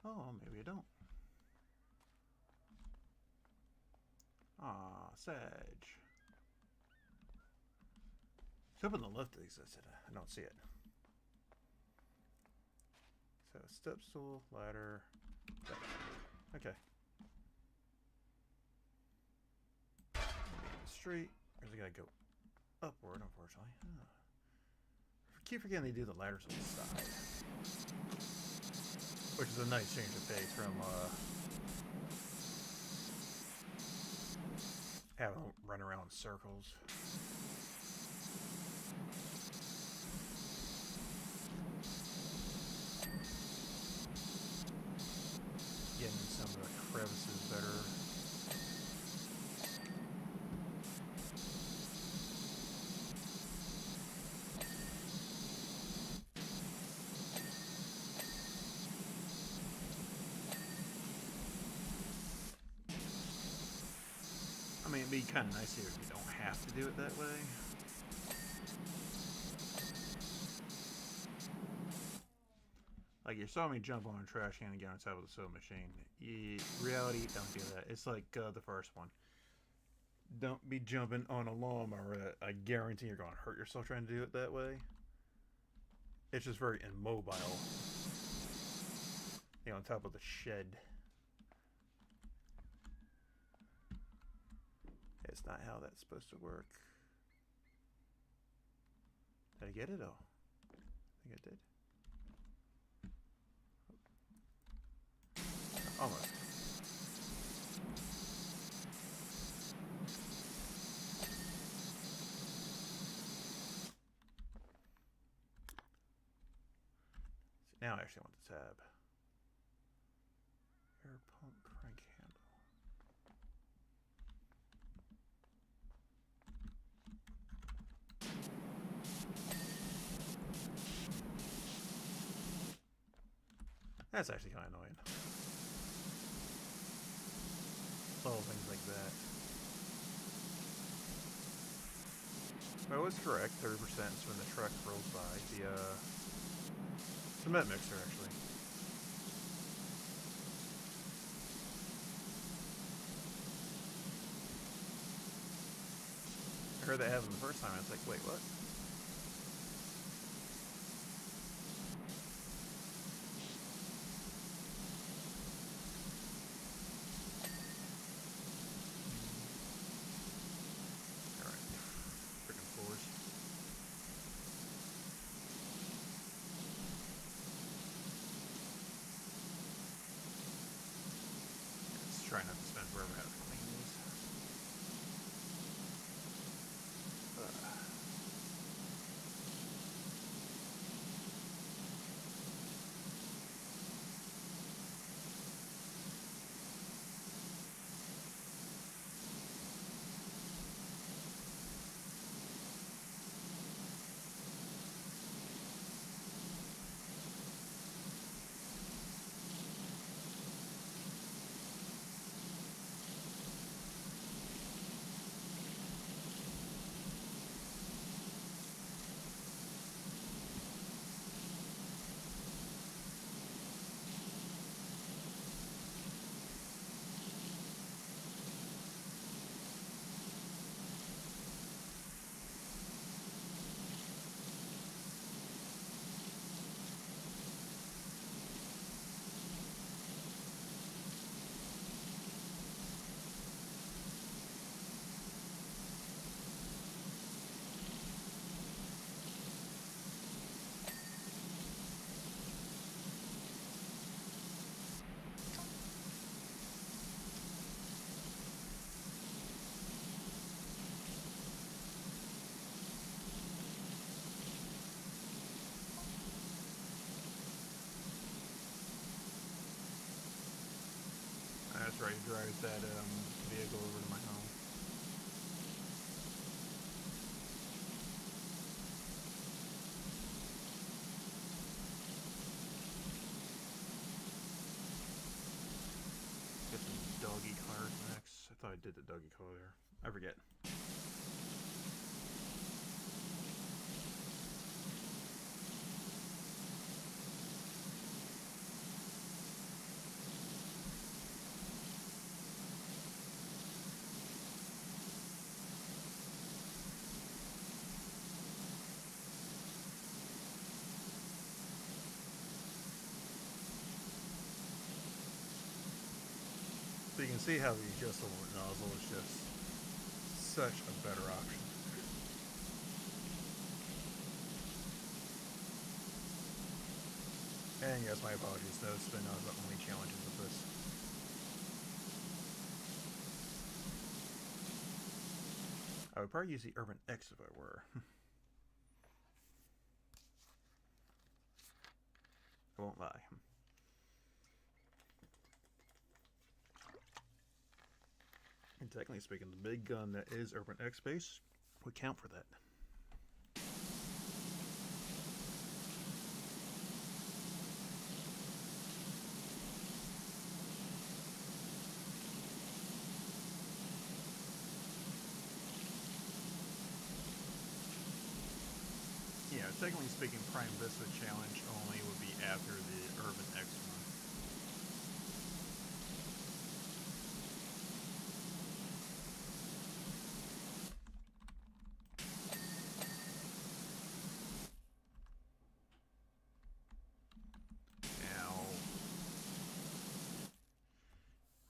Speaker 1: Oh, maybe I don't. Ah, Sage. I was hoping the lift existed. I don't see it. So, step stool, ladder. Okay. Straight. Or is it gotta go upward, unfortunately? Huh. I keep forgetting they do the ladders on the side. Which is a nice change of pace from having them run around in circles. Getting some of the crevices better. I mean, it'd be kind of nice here if you don't have to do it that way. Like, you saw me jump on a trash can and get on top of the sewing machine. Reality, don't do that. It's like the first one. Don't be jumping on a lawnmower. I guarantee you're going to hurt yourself trying to do it that way. It's just very immobile. You know, on top of the shed. It's not how that's supposed to work. Did I get it? Oh. I think I did. Almost. Now I actually want the tab. Air pump crank handle. That's actually kind of annoying. Little things like that. I was correct, 30% is when the truck rolls by. The cement mixer, actually. I heard that happen the first time. I was like, wait, what? Try not to spend forever having to clean these. That's right, he drives that vehicle over to my home. Get some doggy cars next. I thought I did the doggy car there. I forget. can see how the adjustable nozzle is just such a better option. And yes, my apologies, those spin are the only challenges of this. I would probably use the Urban X if I were. I won't lie. And technically speaking, the big gun that is Urban X base would count for that. Yeah, technically speaking, Prime Vista Challenge only would be after the Urban X one. Now,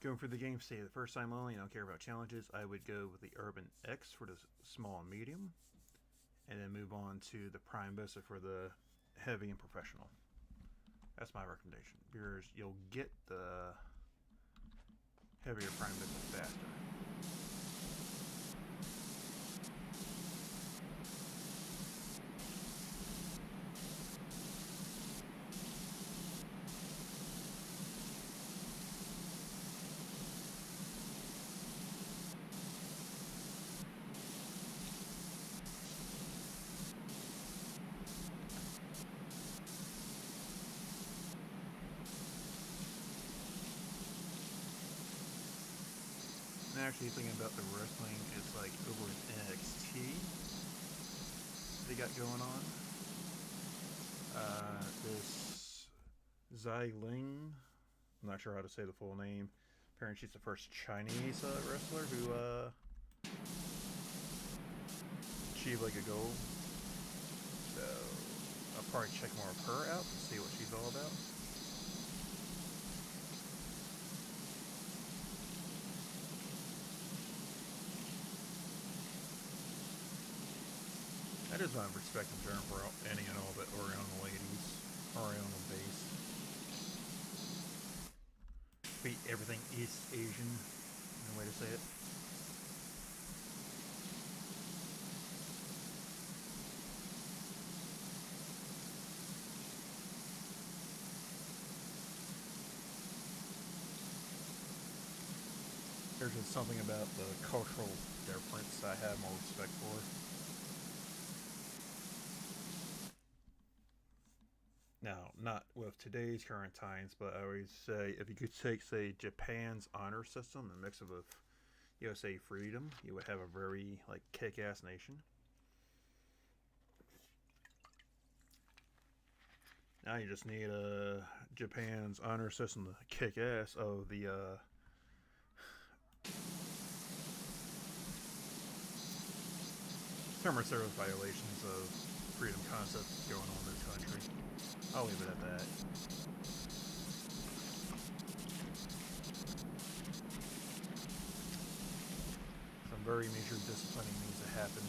Speaker 1: going for the game state, the first time only, I don't care about challenges, I would go with the Urban X for the small and medium, and then move on to the Prime Vista for the heavy and professional. That's my recommendation, because you'll get the heavier Prime Vista faster. And actually thinking about the wrestling, it's like over in NXT they got going on. This Zai Ling, I'm not sure how to say the full name. Apparently she's the first Chinese wrestler who achieved like a goal. So I'll probably check more of her out to see what she's all about. I just want to respect and turn for any and all the Oriental ladies, Oriental base. Be everything East Asian, no way to say it. There's just something about the cultural difference I have more respect for. Now, not with today's current times, but I always say if you could take, say, Japan's honor system and mix it with USA freedom, you would have a very like kick-ass nation. Now you just need Japan's honor system to kick ass of the term service violations of freedom concepts going on in this country. I'll leave it at that. Some very major disciplining needs to happen.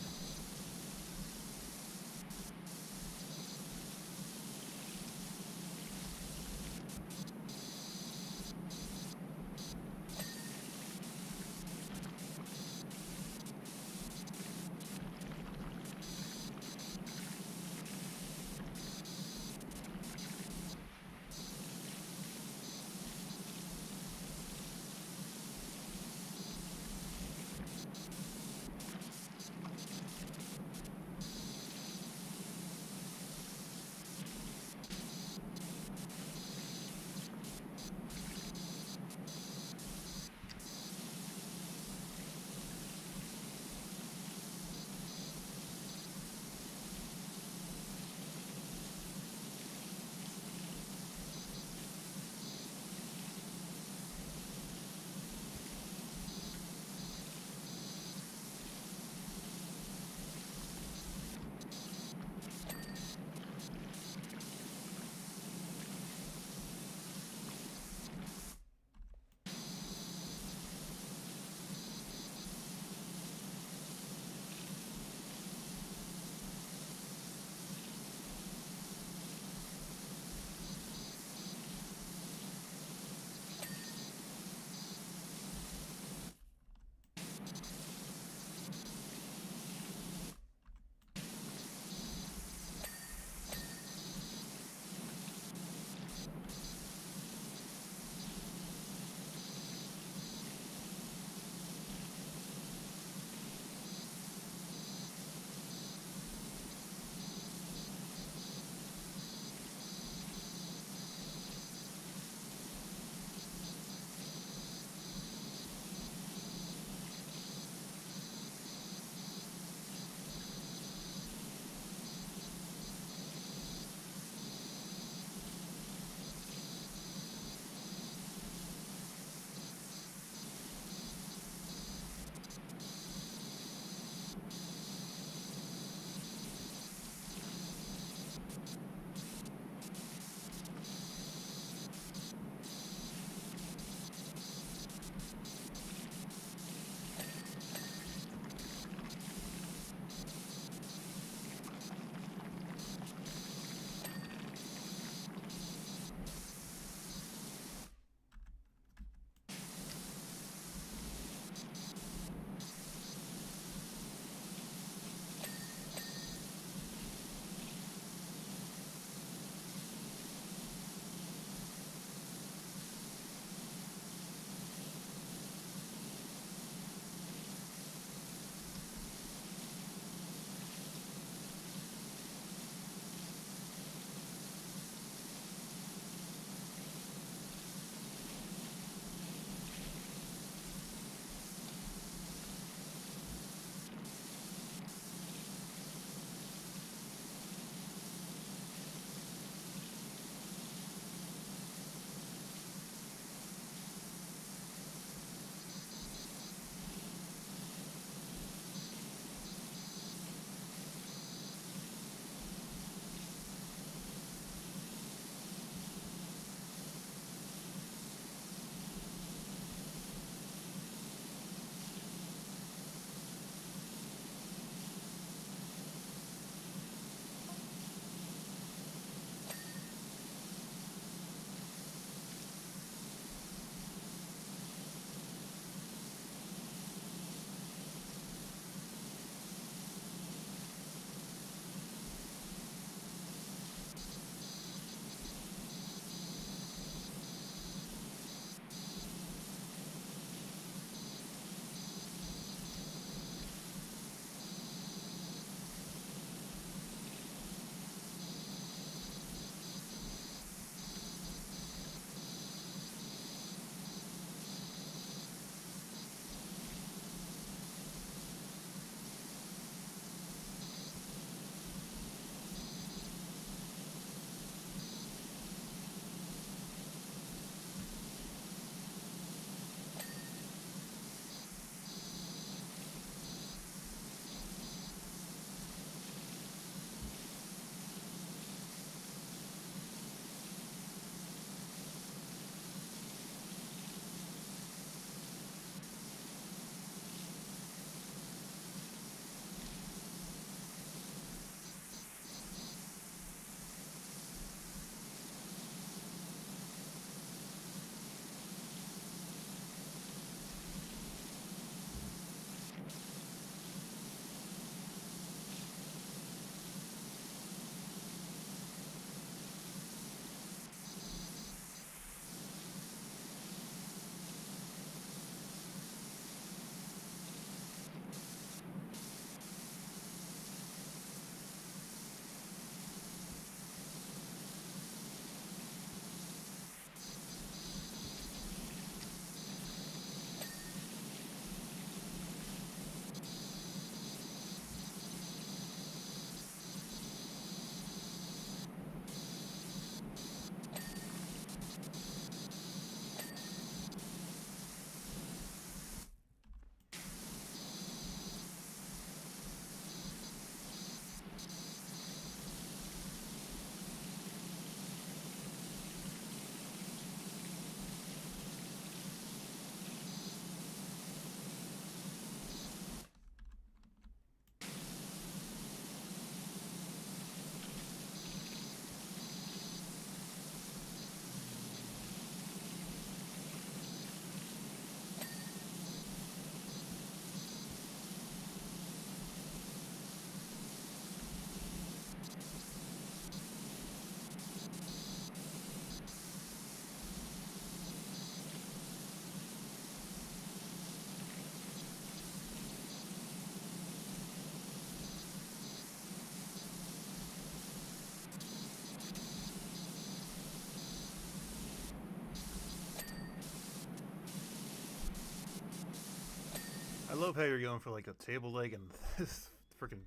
Speaker 1: I love how you're going for like a table leg and this freaking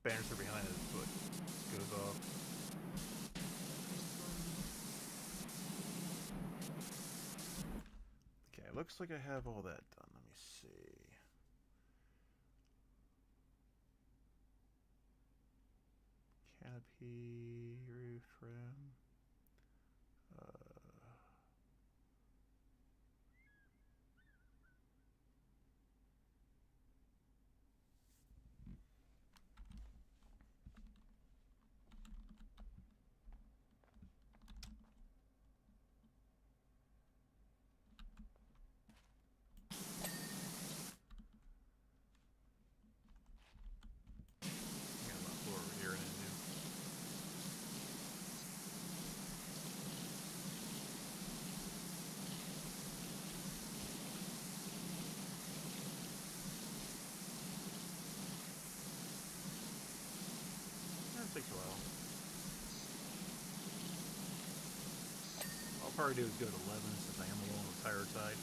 Speaker 1: banister behind his foot goes off. Okay, looks like I have all that done. Let me see. Canopy, roof rim. Got my floor over here and into. That takes a while. I'll probably do is go to 11 since I am a little on the tired side.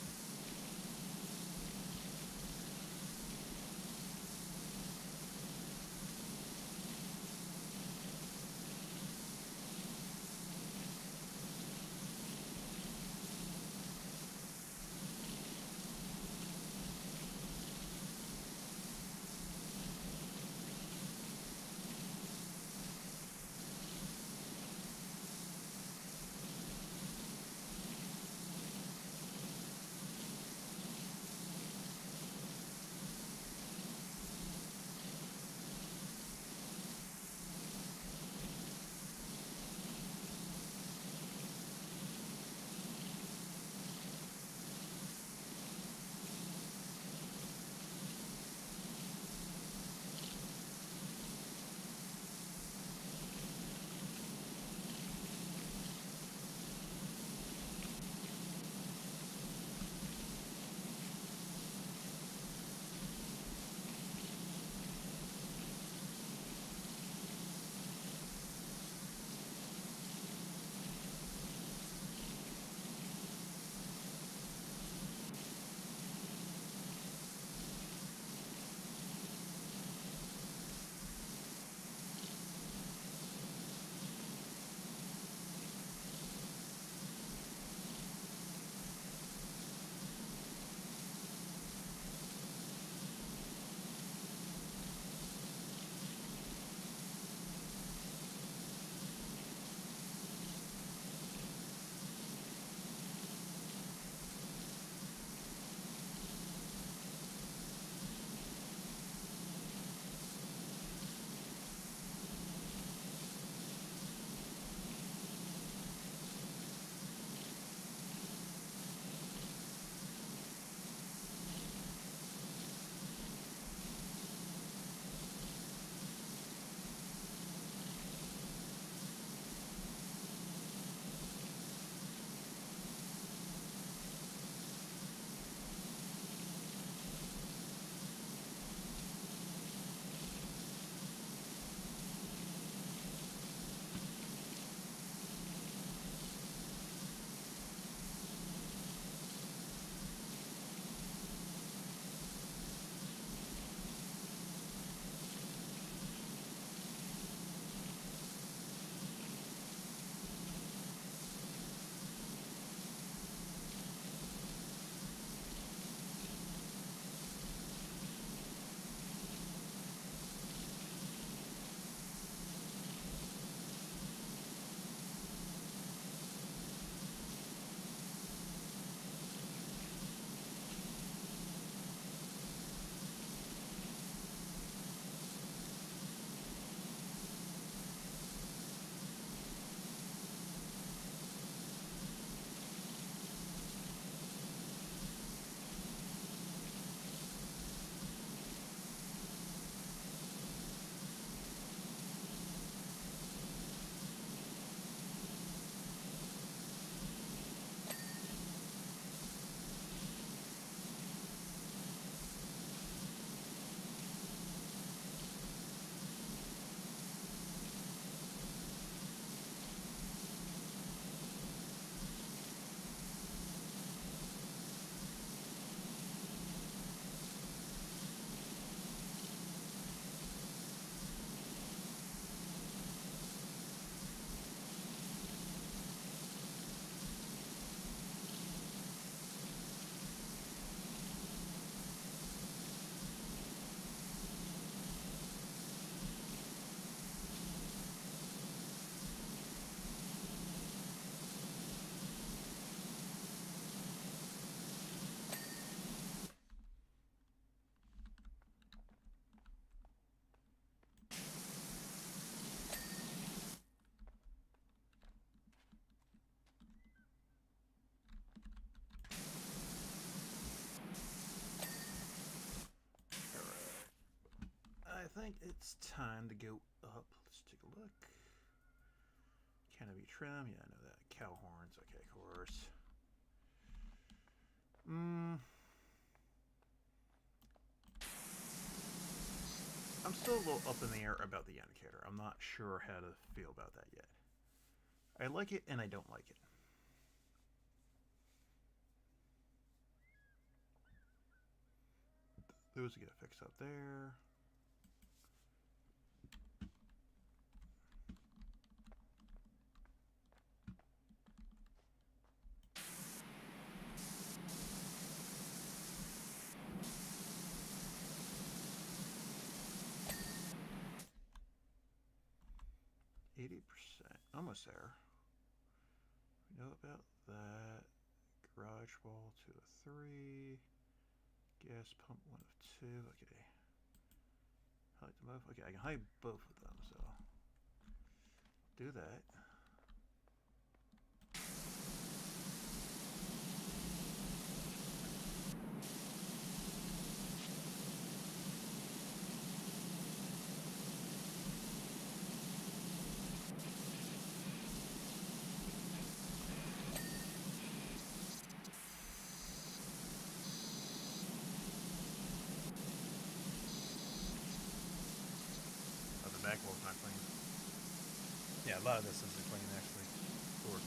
Speaker 1: think it's time to go up. Let's take a look. Canopy trim, yeah, I know that. Cow horns, okay, of course. I'm still a little up in the air about the indicator. I'm not sure how to feel about that yet. I like it and I don't like it. Those get fixed up there. Almost there. We know about that. Garage wall 2 of 3. Gas pump 1 of 2. Okay. Hide them both. Okay, I can hide both of them, so do that. Back wall's not clean.
Speaker 2: Yeah, a lot of this isn't clean actually.
Speaker 1: Or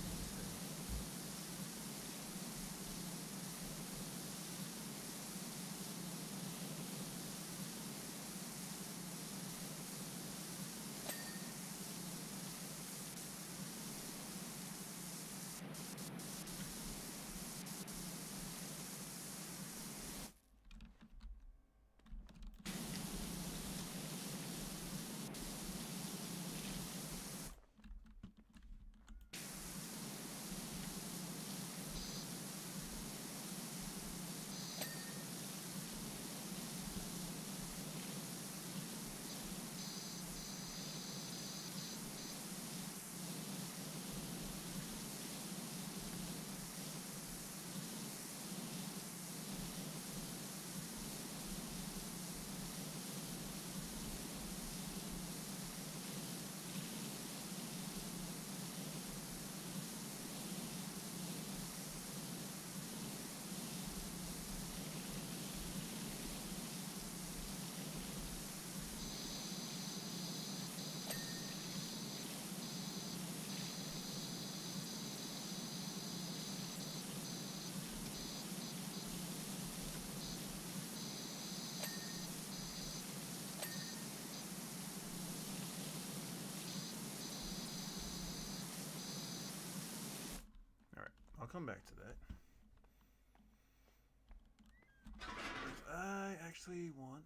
Speaker 1: I'll come back to that. I actually want...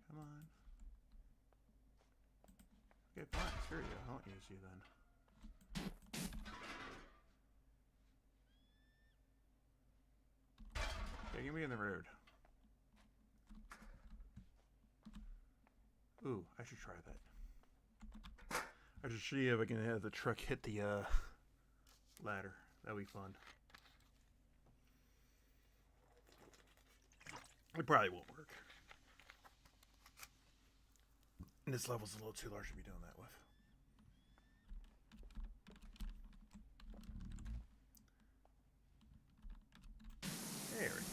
Speaker 1: Come on. Okay, fine. Here you go. I won't use you then. Okay, get me in the road. Ooh, I should try that. I should see if I can have the truck hit the ladder. That'd be fun. It probably won't work. And this level's a little too large to be doing that with. There we go.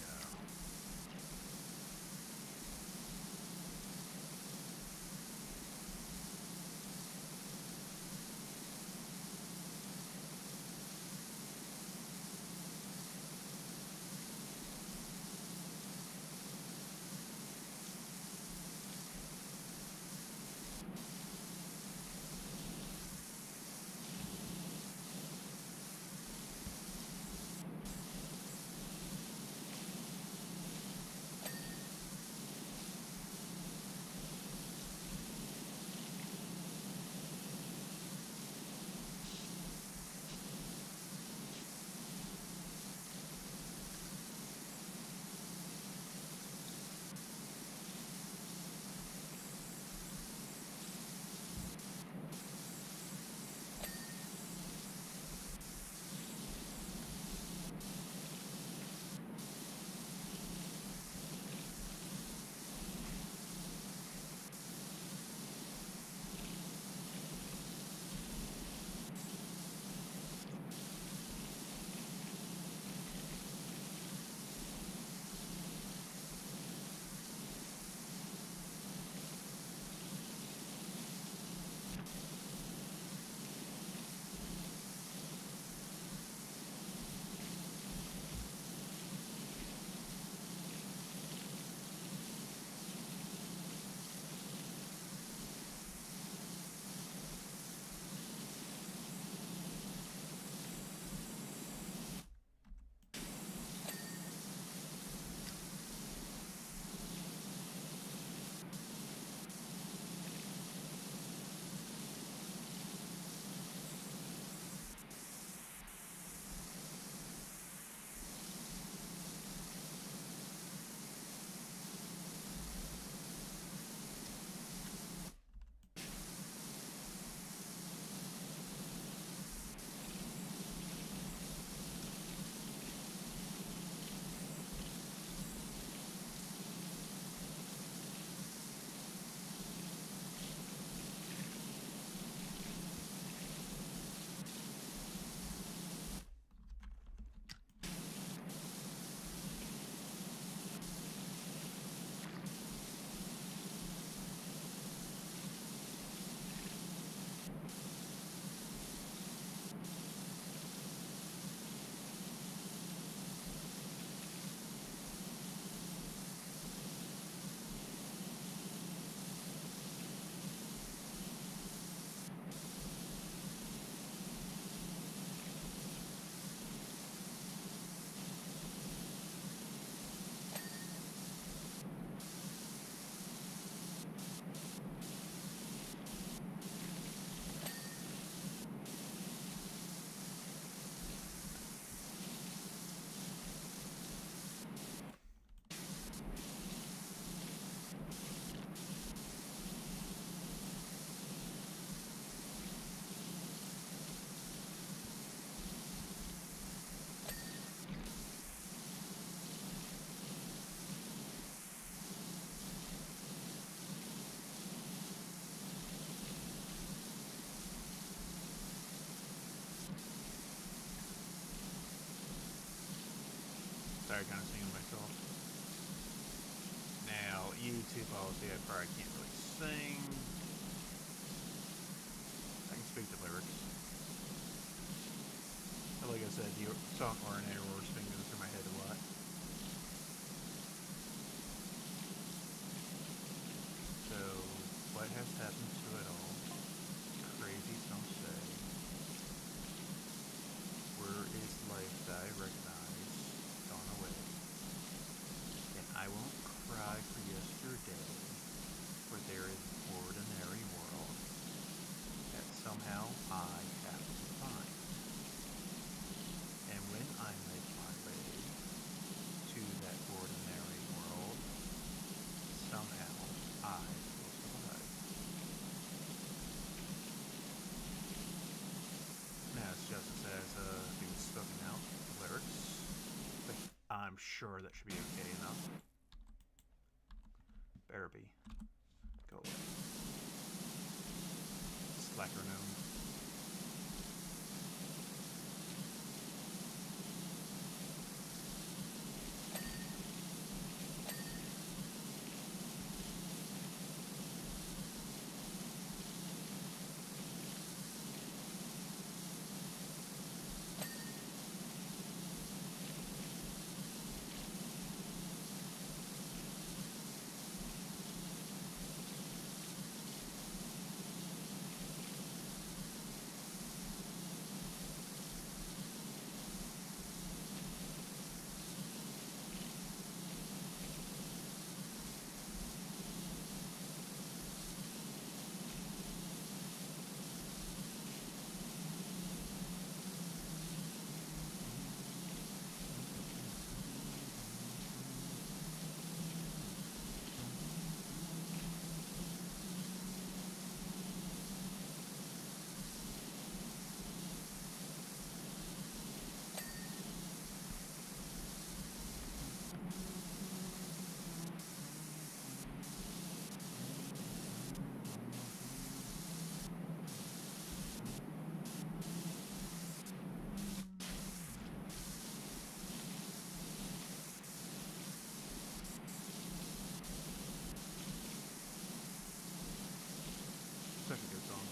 Speaker 1: tired kind of singing myself. Now, YouTube policy, I probably can't really sing. I can speak the lyrics. But like I said, the song Orinator Roar's been going through my head a lot. So, what has happened to it all? Crazy, some say. Where is life that I recognize gone away? And I won't cry for yesterday, for there is an ordinary world that somehow I have to find. And when I make my way to that ordinary world, somehow I will survive. Now it's just as being spoken out lyrics, but I'm sure that should be okay enough. Better be. Go away. Slacker gnome. Such a good song.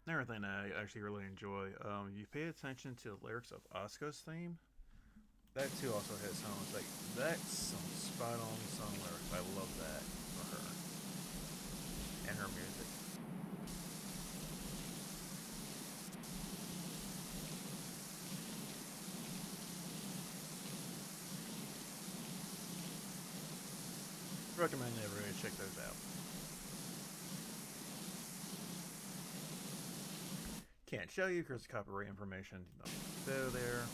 Speaker 1: Another thing I actually really enjoy, you pay attention to the lyrics of Asuka's theme. That too also has songs like that's some spot on song lyrics. I love that for her and her music. Recommend everybody check those out. Can't show you because copyright information. So there.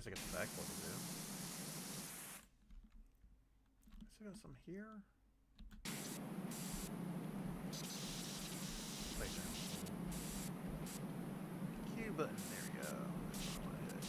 Speaker 1: First, I get the back wall to do. So got some here. Place down. Q button. There we go. That's what I wanna hit.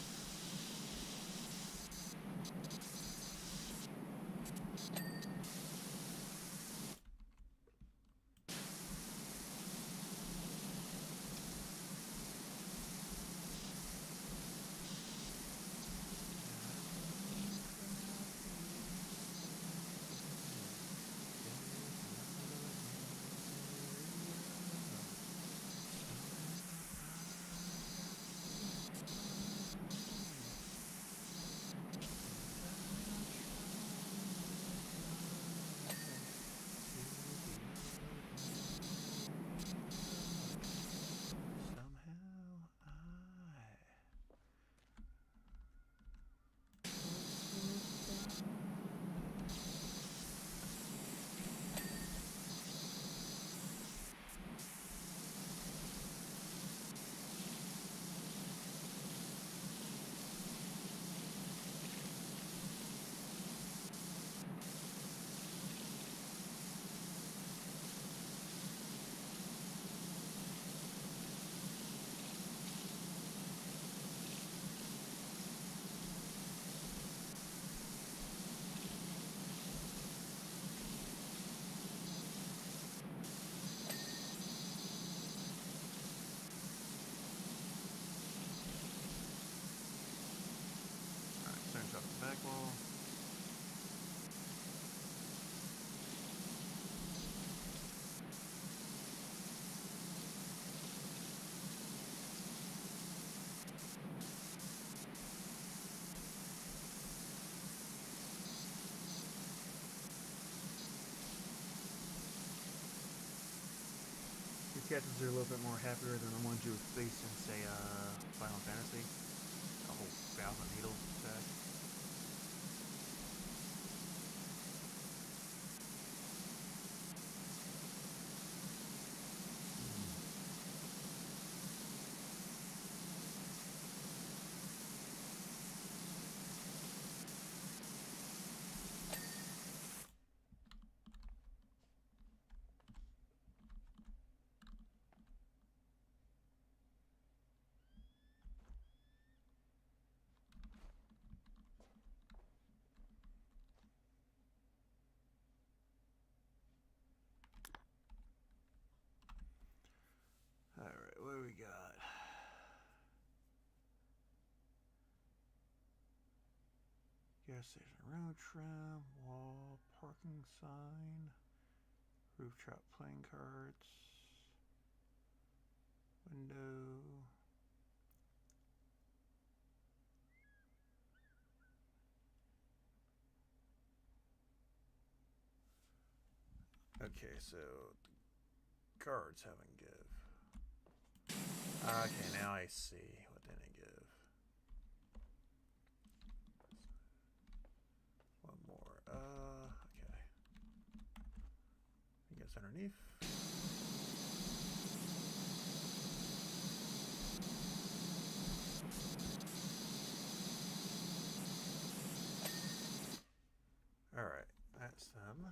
Speaker 1: Finish off the back wall.
Speaker 3: These captains are a little bit more happier than the ones you would face in, say, Final Fantasy. A whole 1,000 needle attack.
Speaker 1: Alright, what do we got? Gas station, road tram, wall, parking sign, rooftop playing cards, window. Okay, so the cards haven't give. Okay, now I see what they didn't give. One more. Okay. I guess underneath. Alright, that's them.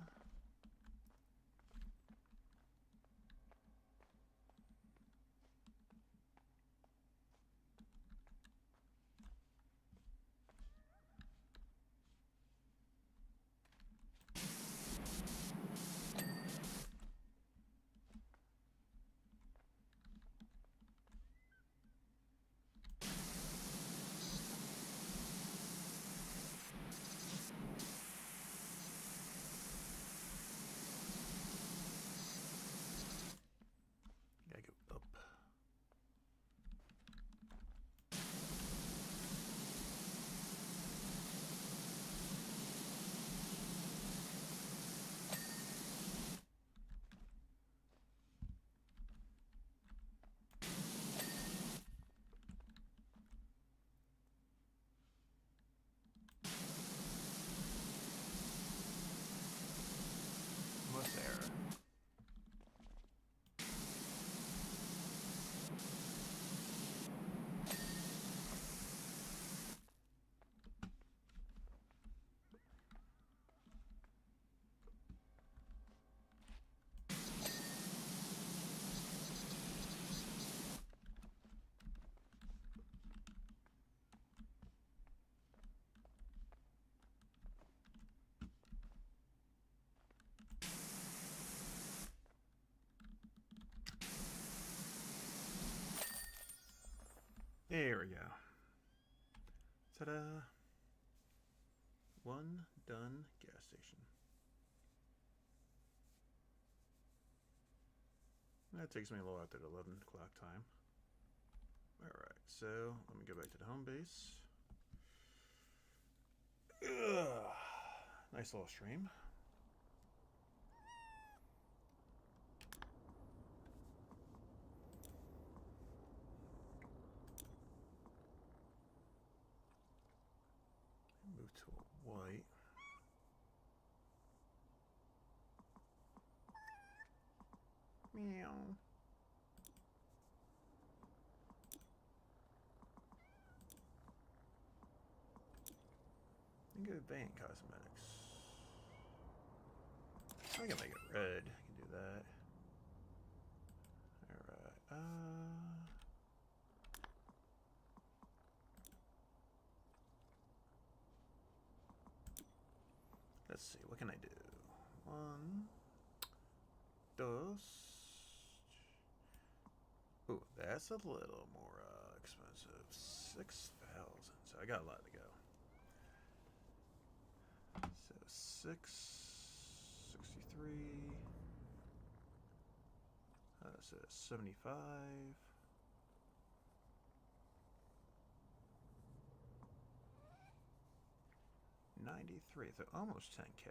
Speaker 1: There we go. Ta-da! One done gas station. That takes me a little after the 11 o'clock time. Alright, so let me go back to the home base. Ugh. Nice little stream. Move to a white. Meow. And go Van Cosmetics. I can make it red. I can do that. Alright. Let's see. What can I do? One. Dos. Ooh, that's a little more expensive. 6,000. So I got a lot to go. So 663. So 75. 93. So almost 10K.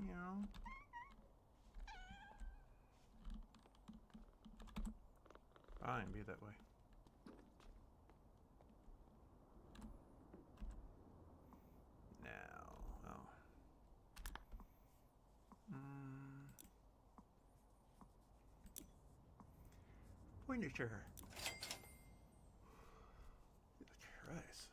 Speaker 1: Meow. Fine, be that way. Now, oh. Pointer. Christ.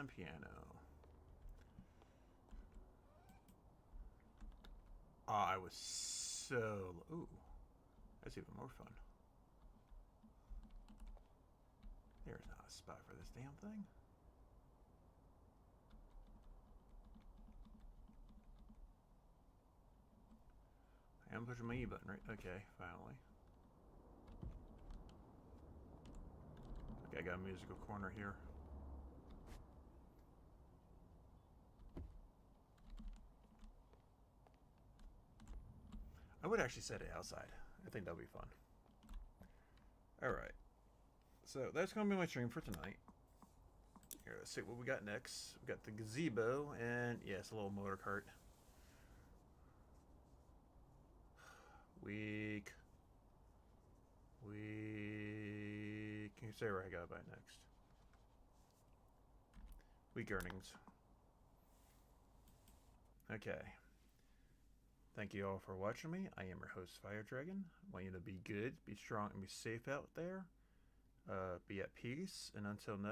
Speaker 1: and piano. Oh, I was so... Ooh, that's even more fun. There's not a spot for this damn thing. I am pushing my E button, right? Okay, finally. Okay, I got a musical corner here. I would actually set it outside. I think that'll be fun. Alright. So that's going to be my stream for tonight. Here, let's see what we got next. We got the gazebo and, yes, a little motor cart. Weak. Can you say where I gotta buy next? Weak earnings. Okay. Thank you all for watching me. I am your host, Fire Dragon. I want you to be good, be strong, and be safe out there. Be at peace. And until next